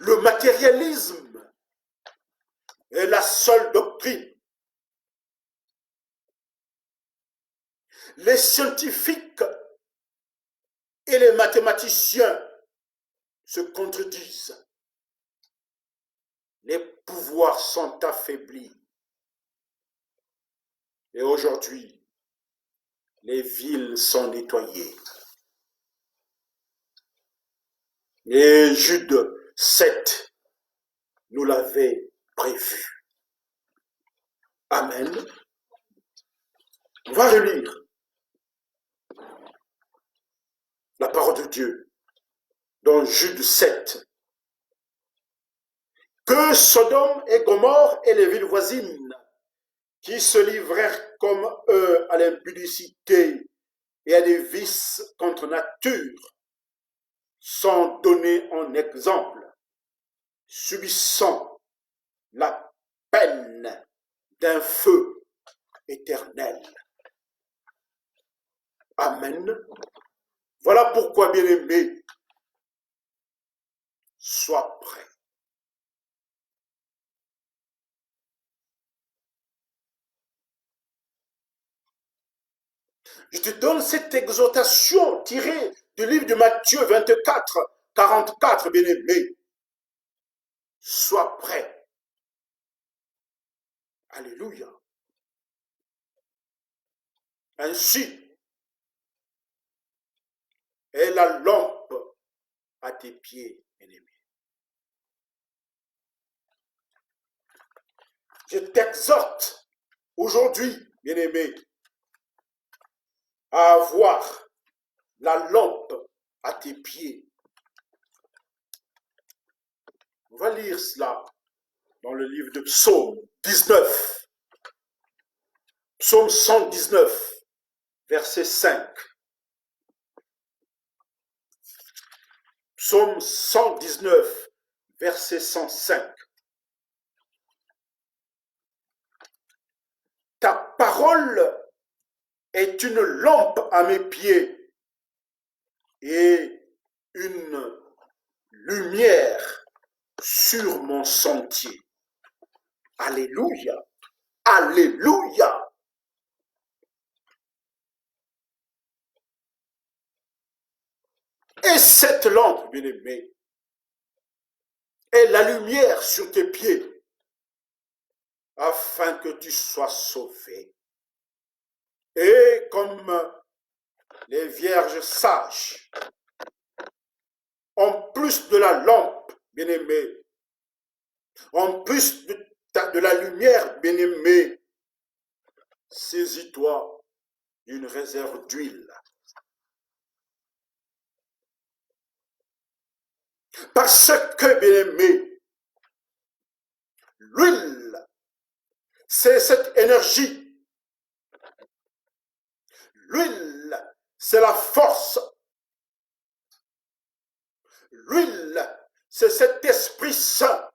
Le matérialisme est la seule doctrine. Les scientifiques et les mathématiciens se contredisent. Les pouvoirs sont affaiblis. Et aujourd'hui, les villes sont nettoyées. Et Jude 7 nous l'avait prévu. Amen. On va relire la parole de Dieu dans Jude 7. Que Sodome et Gomorrhe et les villes voisines qui se livrèrent comme eux à l'impudicité et à des vices contre nature sont donnés en exemple, subissant la peine d'un feu éternel. Amen. Voilà pourquoi, bien-aimé, sois prêt. Je te donne cette exhortation tirée du livre de Matthieu 24, 44, bien-aimé. Sois prêt. Alléluia. Ainsi est la lampe à tes pieds, bien-aimé. Je t'exhorte aujourd'hui, bien-aimé, à avoir la lampe à tes pieds. On va lire cela dans le livre de Psaume 19. Psaume 119, verset 5. Psaume 119, verset 105. Ta parole est une lampe à mes pieds et une lumière sur mon sentier. Alléluia, alléluia. Et cette lampe, bien-aimé, est la lumière sur tes pieds, afin que tu sois sauvé. Et comme les vierges sages, en plus de la lampe, bien-aimé, en plus de la lumière, bien-aimé, saisis-toi d'une réserve d'huile. Parce que, bien-aimé, l'huile, c'est cette énergie. L'huile, c'est la force. L'huile, c'est cet Esprit Saint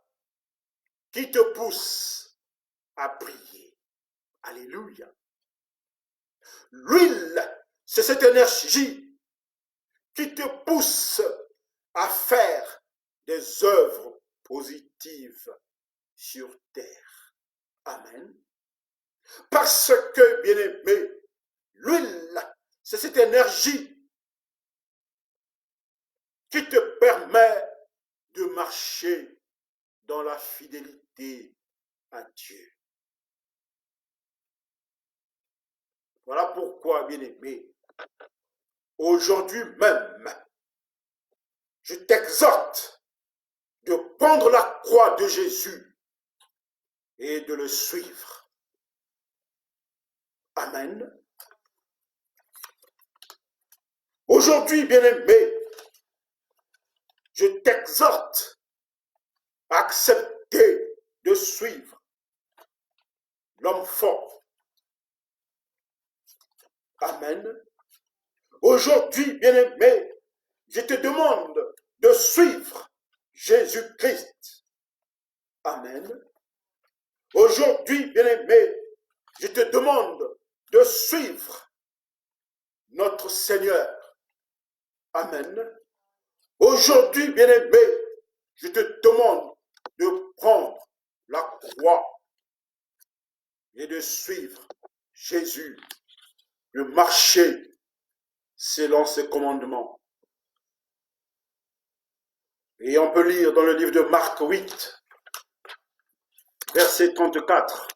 qui te pousse à prier. Alléluia. L'huile, c'est cette énergie qui te pousse à faire des œuvres positives sur terre. Amen. Parce que, bien-aimé, l'huile, c'est cette énergie qui te permet de marcher dans la fidélité à Dieu. Voilà pourquoi, bien-aimé, aujourd'hui même, je t'exhorte de prendre la croix de Jésus et de le suivre. Amen. Aujourd'hui, bien-aimé, je t'exhorte à accepter de suivre l'homme fort. Amen. Aujourd'hui, bien-aimé, je te demande de suivre Jésus-Christ. Amen. Aujourd'hui, bien-aimé, je te demande de suivre notre Seigneur. Amen. Aujourd'hui, bien-aimé, je te demande de prendre la croix et de suivre Jésus, de marcher selon ses commandements. Et on peut lire dans le livre de Marc 8, verset 34.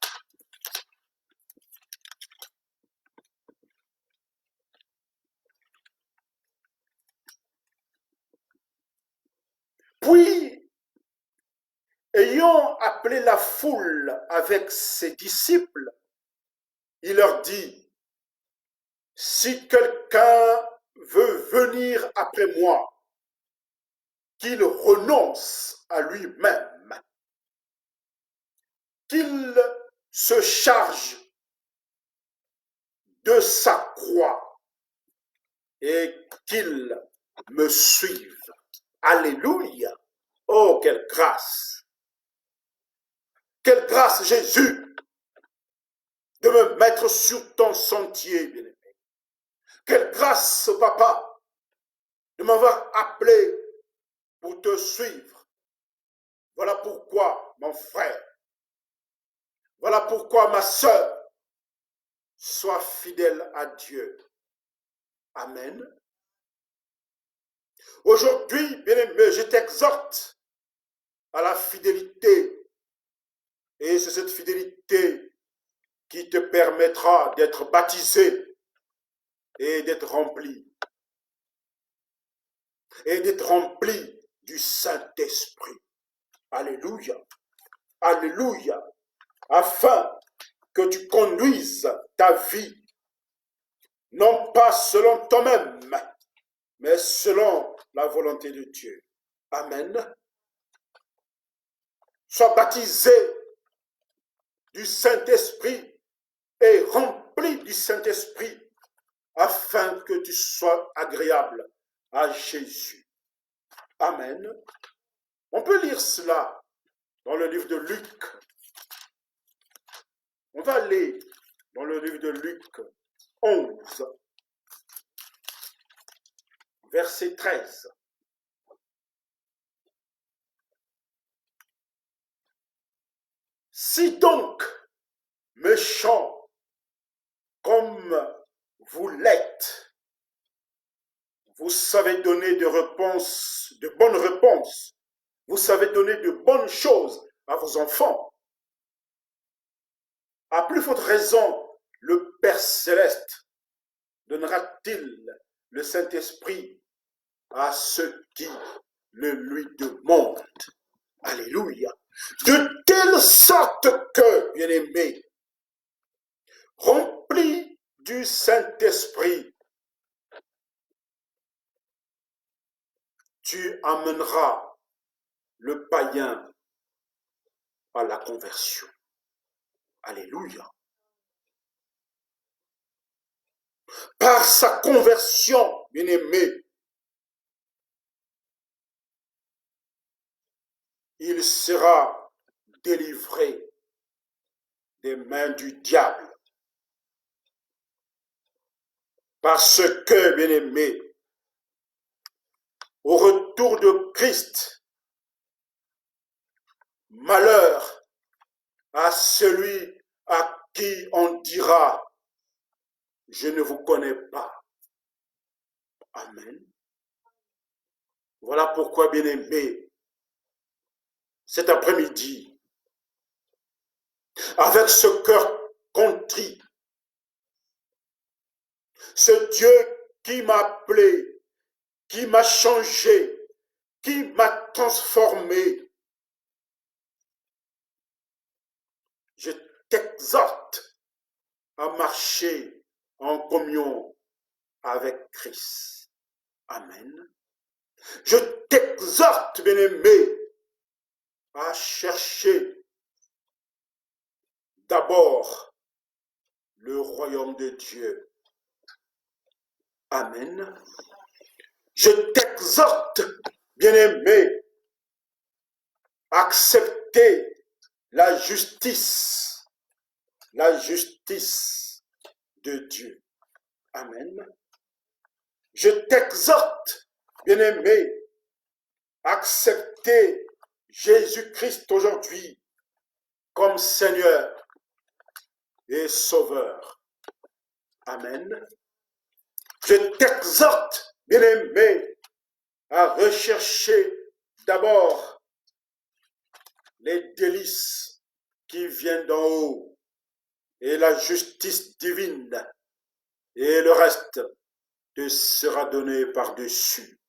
Puis, ayant appelé la foule avec ses disciples, il leur dit, si quelqu'un veut venir après moi, qu'il renonce à lui-même, qu'il se charge de sa croix et qu'il me suive. Alléluia! Oh, quelle grâce! Quelle grâce, Jésus, de me mettre sur ton sentier, bien-aimé. Quelle grâce, papa, de m'avoir appelé pour te suivre. Voilà pourquoi, mon frère, voilà pourquoi, ma sœur, sois fidèle à Dieu. Amen. Aujourd'hui, bien-aimé, je t'exhorte à la fidélité. Et c'est cette fidélité qui te permettra d'être baptisé et d'être rempli. Et d'être rempli du Saint-Esprit. Alléluia. Alléluia. Afin que tu conduises ta vie, non pas selon toi-même, mais selon la volonté de Dieu. Amen. Sois baptisé du Saint-Esprit et rempli du Saint-Esprit afin que tu sois agréable à Jésus. Amen. On peut lire cela dans le livre de Luc. On va aller dans le livre de Luc 11, verset 13. Si donc, méchants comme vous l'êtes, vous savez donner de réponses, de bonnes réponses, vous savez donner de bonnes choses à vos enfants, à plus forte raison, le Père Céleste donnera-t-il le Saint-Esprit à ceux qui le lui demandent. Alléluia. De telle sorte que, bien-aimé, rempli du Saint-Esprit, tu amèneras le païen à la conversion. Alléluia. Par sa conversion, bien-aimé, il sera délivré des mains du diable. Parce que, bien-aimé, au retour de Christ, malheur à celui à qui on dira, je ne vous connais pas. Amen. Voilà pourquoi, bien-aimé, cet après-midi, avec ce cœur contrit, ce Dieu qui m'a appelé, qui m'a changé, qui m'a transformé, je t'exhorte à marcher en communion avec Christ. Amen. Je t'exhorte, bien-aimé, à chercher d'abord le royaume de Dieu. Amen. Je t'exhorte, bien-aimé, à accepter la justice de Dieu. Amen. Je t'exhorte, bien-aimé, à accepter Jésus-Christ aujourd'hui comme Seigneur et Sauveur. Amen. Je t'exhorte, bien-aimé, à rechercher d'abord les délices qui viennent d'en haut et la justice divine, et le reste te sera donné par-dessus.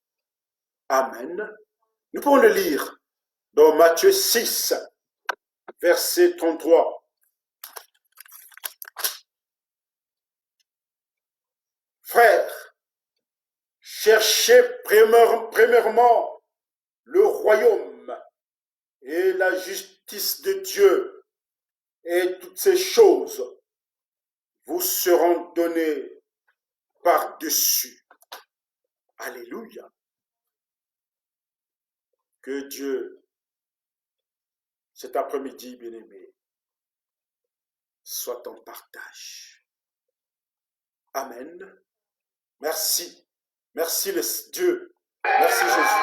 Amen. Nous pouvons le lire dans Matthieu 6, verset 33. Frères, cherchez premièrement le royaume et la justice de Dieu, et toutes ces choses vous seront données par-dessus. Alléluia. Que Dieu, cet après-midi, bien-aimé, soit en partage. Amen. Merci. Merci Dieu. Merci Jésus.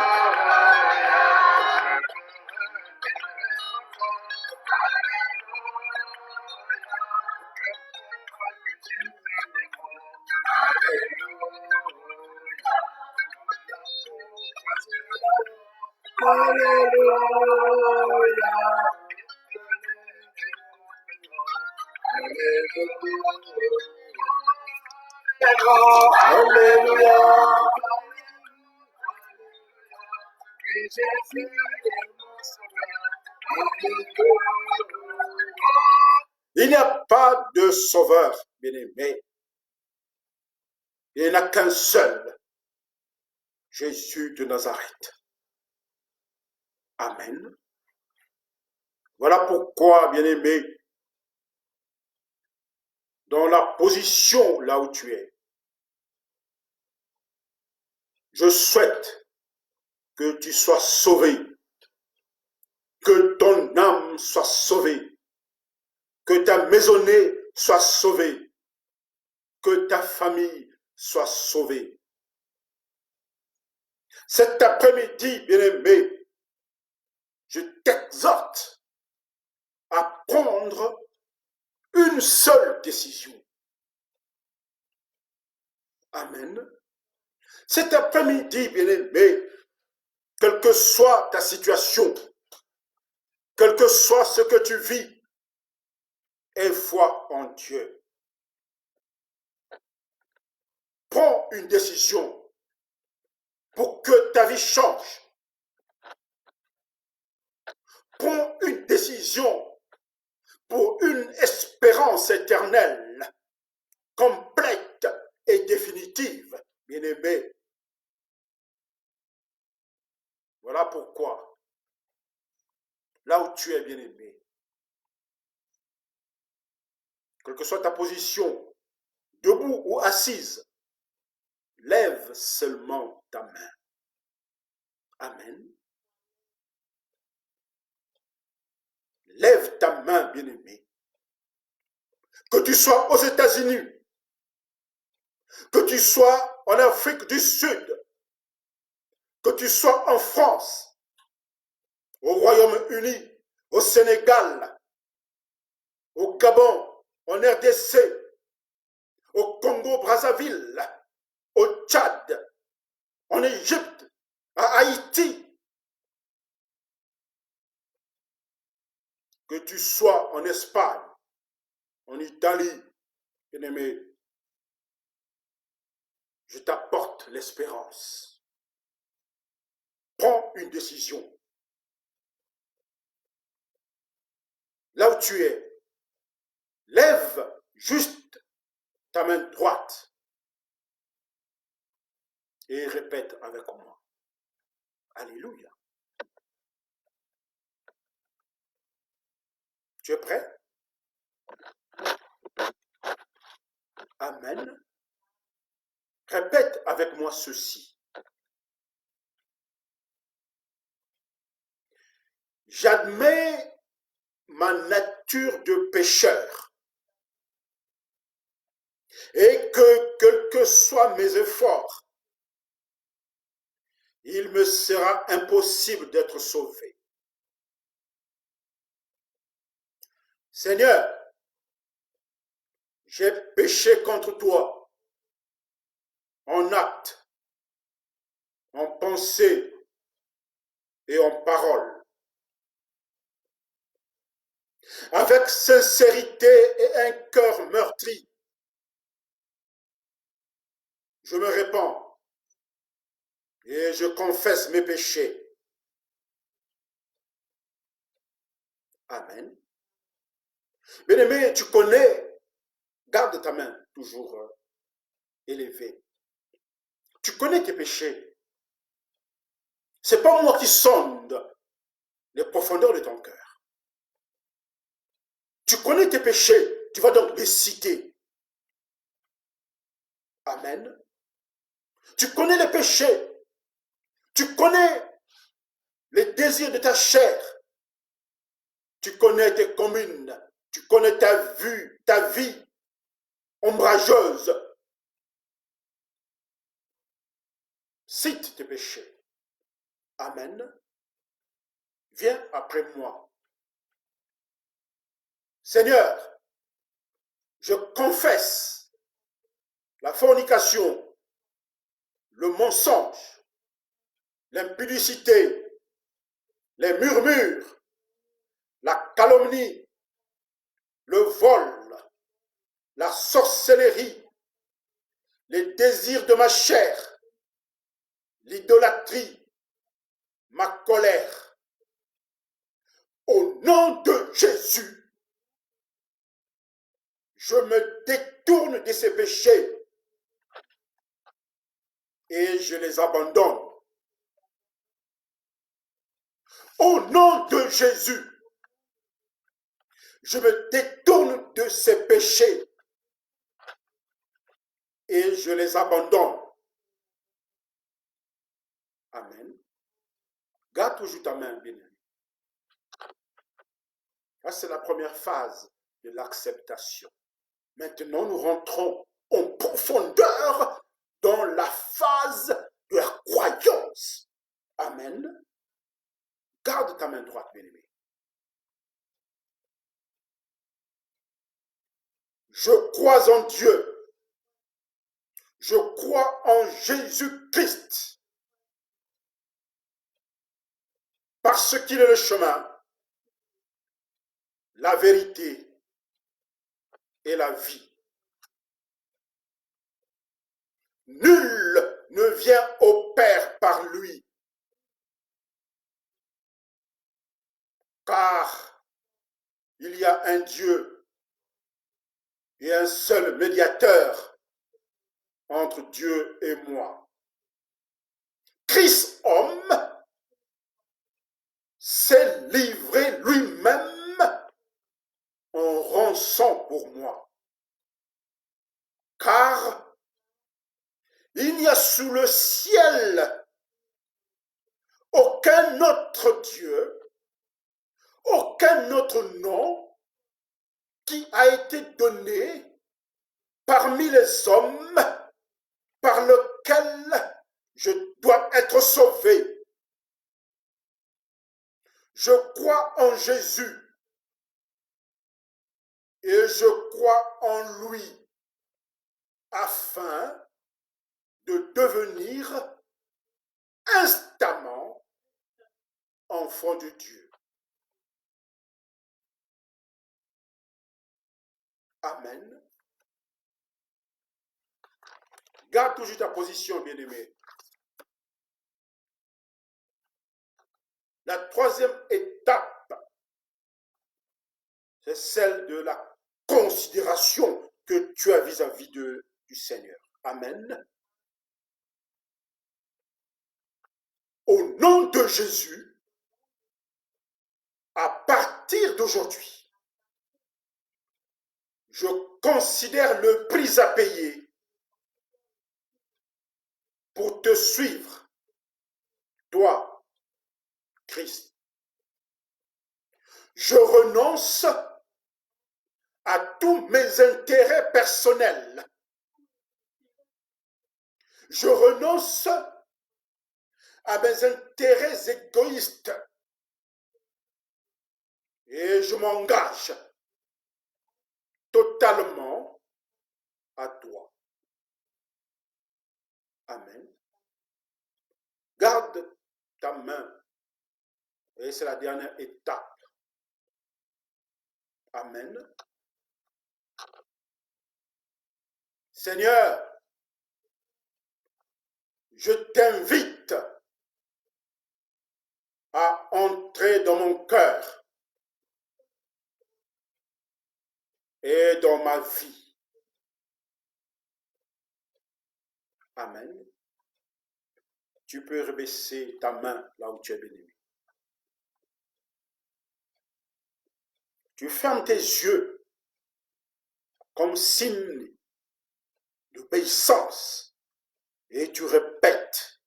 Alléluia. Il n'y a pas de sauveur, bien-aimé. Il n'y en a qu'un seul, Jésus de Nazareth. Amen. Voilà pourquoi, bien-aimé, dans la position là où tu es, je souhaite que tu sois sauvé, que ton âme soit sauvée, que ta maisonnée soit sauvée, que ta famille soit sauvée. Cet après-midi, bien-aimé, je t'exhorte à prendre une seule décision. Amen. Cet après-midi, bien-aimé, quelle que soit ta situation, quel que soit ce que tu vis, aie foi en Dieu. Prends une décision pour que ta vie change. Prends une décision pour une espérance éternelle, complète et définitive, bien-aimé. Voilà pourquoi, là où tu es, bien-aimé, quelle que soit ta position, debout ou assise, lève seulement ta main. Amen. Lève ta main, bien-aimé. Que tu sois aux États-Unis, que tu sois en Afrique du Sud, que tu sois en France, au Royaume-Uni, au Sénégal, au Gabon, en RDC, au Congo-Brazzaville, au Tchad, en Égypte, à Haïti, que tu sois en Espagne, en Italie, bien-aimé, je t'apporte l'espérance. Prends une décision. Là où tu es, lève juste ta main droite et répète avec moi. Alléluia. Tu es prêt? Amen. Répète avec moi ceci. J'admets ma nature de pécheur et que, quels que soient mes efforts, il me sera impossible d'être sauvé. Seigneur, j'ai péché contre toi en acte, en pensée et en parole. Avec sincérité et un cœur meurtri, je me répands et je confesse mes péchés. Amen. Bien-aimé, tu connais, garde ta main toujours élevée. Tu connais tes péchés. Ce n'est pas moi qui sonde les profondeurs de ton cœur. Tu connais tes péchés, tu vas donc les citer. Amen. Tu connais les péchés. Tu connais les désirs de ta chair. Tu connais tes communes. Tu connais ta vie ombrageuse. Cite tes péchés. Amen. Viens après moi. Seigneur, je confesse la fornication, le mensonge, l'impudicité, les murmures, la calomnie, le vol, la sorcellerie, les désirs de ma chair, l'idolâtrie, ma colère. Au nom de Jésus, je me détourne de ces péchés et je les abandonne. Au nom de Jésus, je me détourne de ces péchés et je les abandonne. Amen. Garde toujours ta main, bien-aimé. Ça, c'est la première phase de l'acceptation. Maintenant, nous rentrons en profondeur dans la phase de la croyance. Amen. Garde ta main droite, bien-aimé. Je crois en Dieu. Je crois en Jésus-Christ. Parce qu'il est le chemin, la vérité et la vie. Nul ne vient au Père par lui. Car il y a un Dieu et un seul médiateur entre Dieu et moi. Christ homme s'est livré lui-même en rançon pour moi. Car il n'y a sous le ciel aucun autre Dieu, aucun autre nom qui a été donné parmi les hommes par lequel je dois être sauvé. Je crois en Jésus et je crois en lui afin de devenir instamment enfant de Dieu. Amen. Garde toujours ta position, bien-aimé. La troisième étape, c'est celle de la considération que tu as vis-à-vis du Seigneur. Amen. Au nom de Jésus, à partir d'aujourd'hui, je considère le prix à payer pour te suivre, toi, Christ. Je renonce à tous mes intérêts personnels. Je renonce à mes intérêts égoïstes et je m'engage totalement à toi. Amen. Garde ta main et c'est la dernière étape. Amen. Seigneur, je t'invite à entrer dans mon cœur et dans ma vie. Amen. Tu peux rebaisser ta main là où tu es béni. Tu fermes tes yeux comme signe d'obéissance et tu répètes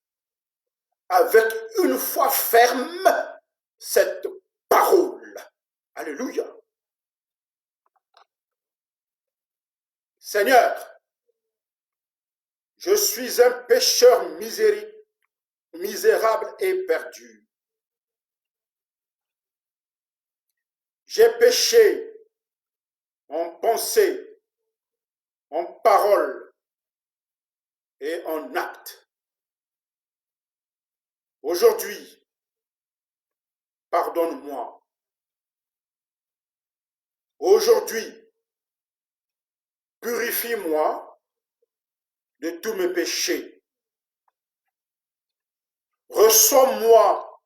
avec une foi ferme cette parole. Alléluia. Seigneur, je suis un pécheur misérable et perdu. J'ai péché en pensée, en parole et en acte. Aujourd'hui, pardonne-moi. Aujourd'hui, purifie-moi de tous mes péchés. Reçois-moi,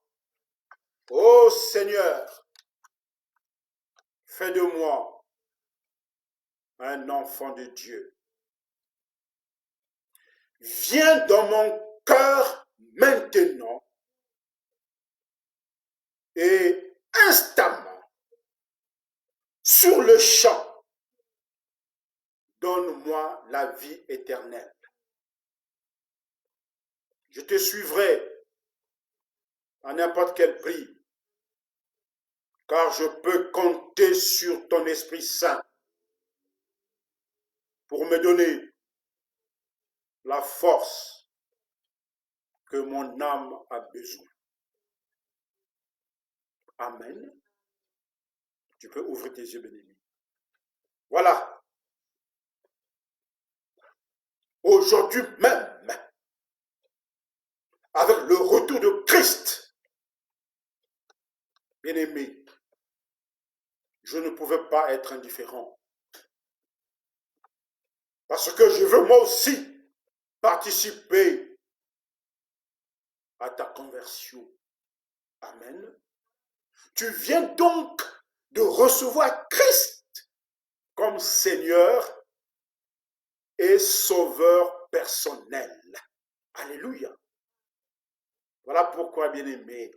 ô Seigneur. Fais de moi un enfant de Dieu. Viens dans mon cœur maintenant et instamment, sur le champ, donne-moi la vie éternelle. Je te suivrai à n'importe quel prix, car je peux compter sur ton Esprit Saint pour me donner la force que mon âme a besoin. Amen. Tu peux ouvrir tes yeux, bien-aimé. Voilà. Aujourd'hui même, avec le retour de Christ, bien-aimé, je ne pouvais pas être indifférent. Parce que je veux moi aussi participer à ta conversion. Amen. Tu viens donc de recevoir Christ comme Seigneur et Sauveur personnel. Alléluia. Voilà pourquoi, bien-aimé,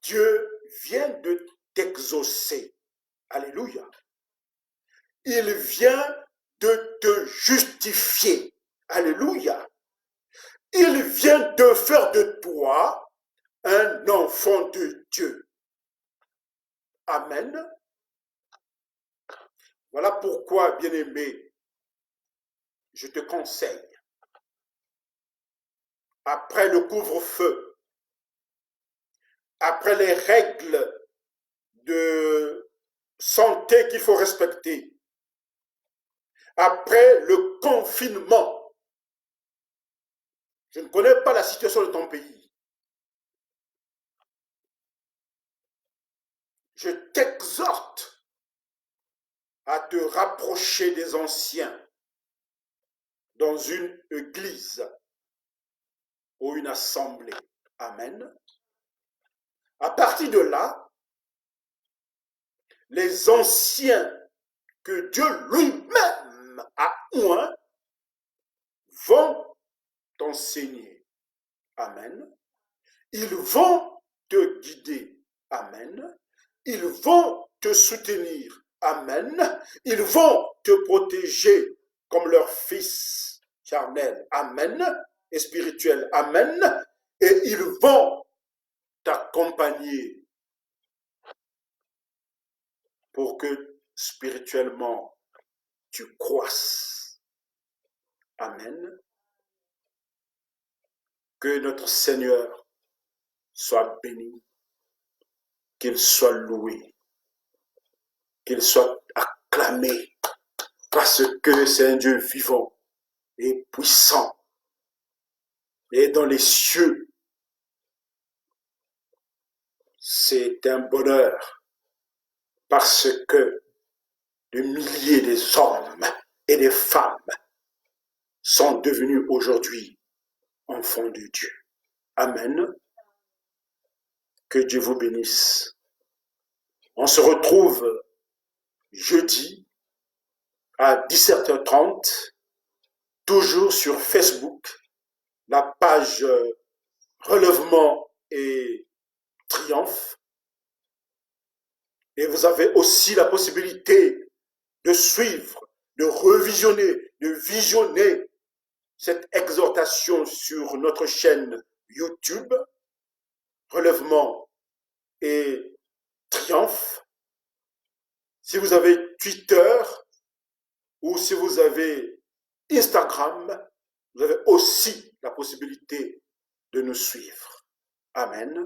Dieu vient de t'exaucer. Alléluia. Il vient de te justifier. Alléluia. Il vient de faire de toi un enfant de Dieu. Amen. Voilà pourquoi, bien-aimé, je te conseille, après le couvre-feu, après les règles de santé qu'il faut respecter, après le confinement, je ne connais pas la situation de ton pays. Je t'exhorte à te rapprocher des anciens dans une église ou une assemblée. Amen. À partir de là, les anciens que Dieu lui-même a oints vont t'enseigner. Amen. Ils vont te guider. Amen. Ils vont te soutenir. Amen. Ils vont te protéger comme leur fils charnel. Amen. Et spirituel. Amen. Et ils vont t'accompagner pour que spirituellement tu croisses. Amen. Que notre Seigneur soit béni, qu'il soit loué, qu'il soit acclamé, parce que c'est un Dieu vivant et puissant. Et dans les cieux, c'est un bonheur, parce que de milliers d'hommes et de femmes sont devenus aujourd'hui enfants de Dieu. Amen. Que Dieu vous bénisse. On se retrouve jeudi à 17h30, toujours sur Facebook, la page Relèvement et Triomphe. Et vous avez aussi la possibilité de suivre, de revisionner, de visionner cette exhortation sur notre chaîne YouTube, Relèvement et Triomphe. Si vous avez Twitter ou si vous avez Instagram, vous avez aussi la possibilité de nous suivre. Amen.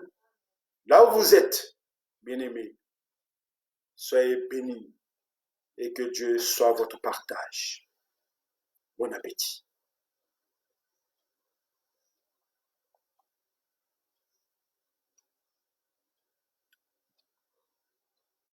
Là où vous êtes, bien-aimés, soyez bénis et que Dieu soit votre partage. Bon appétit.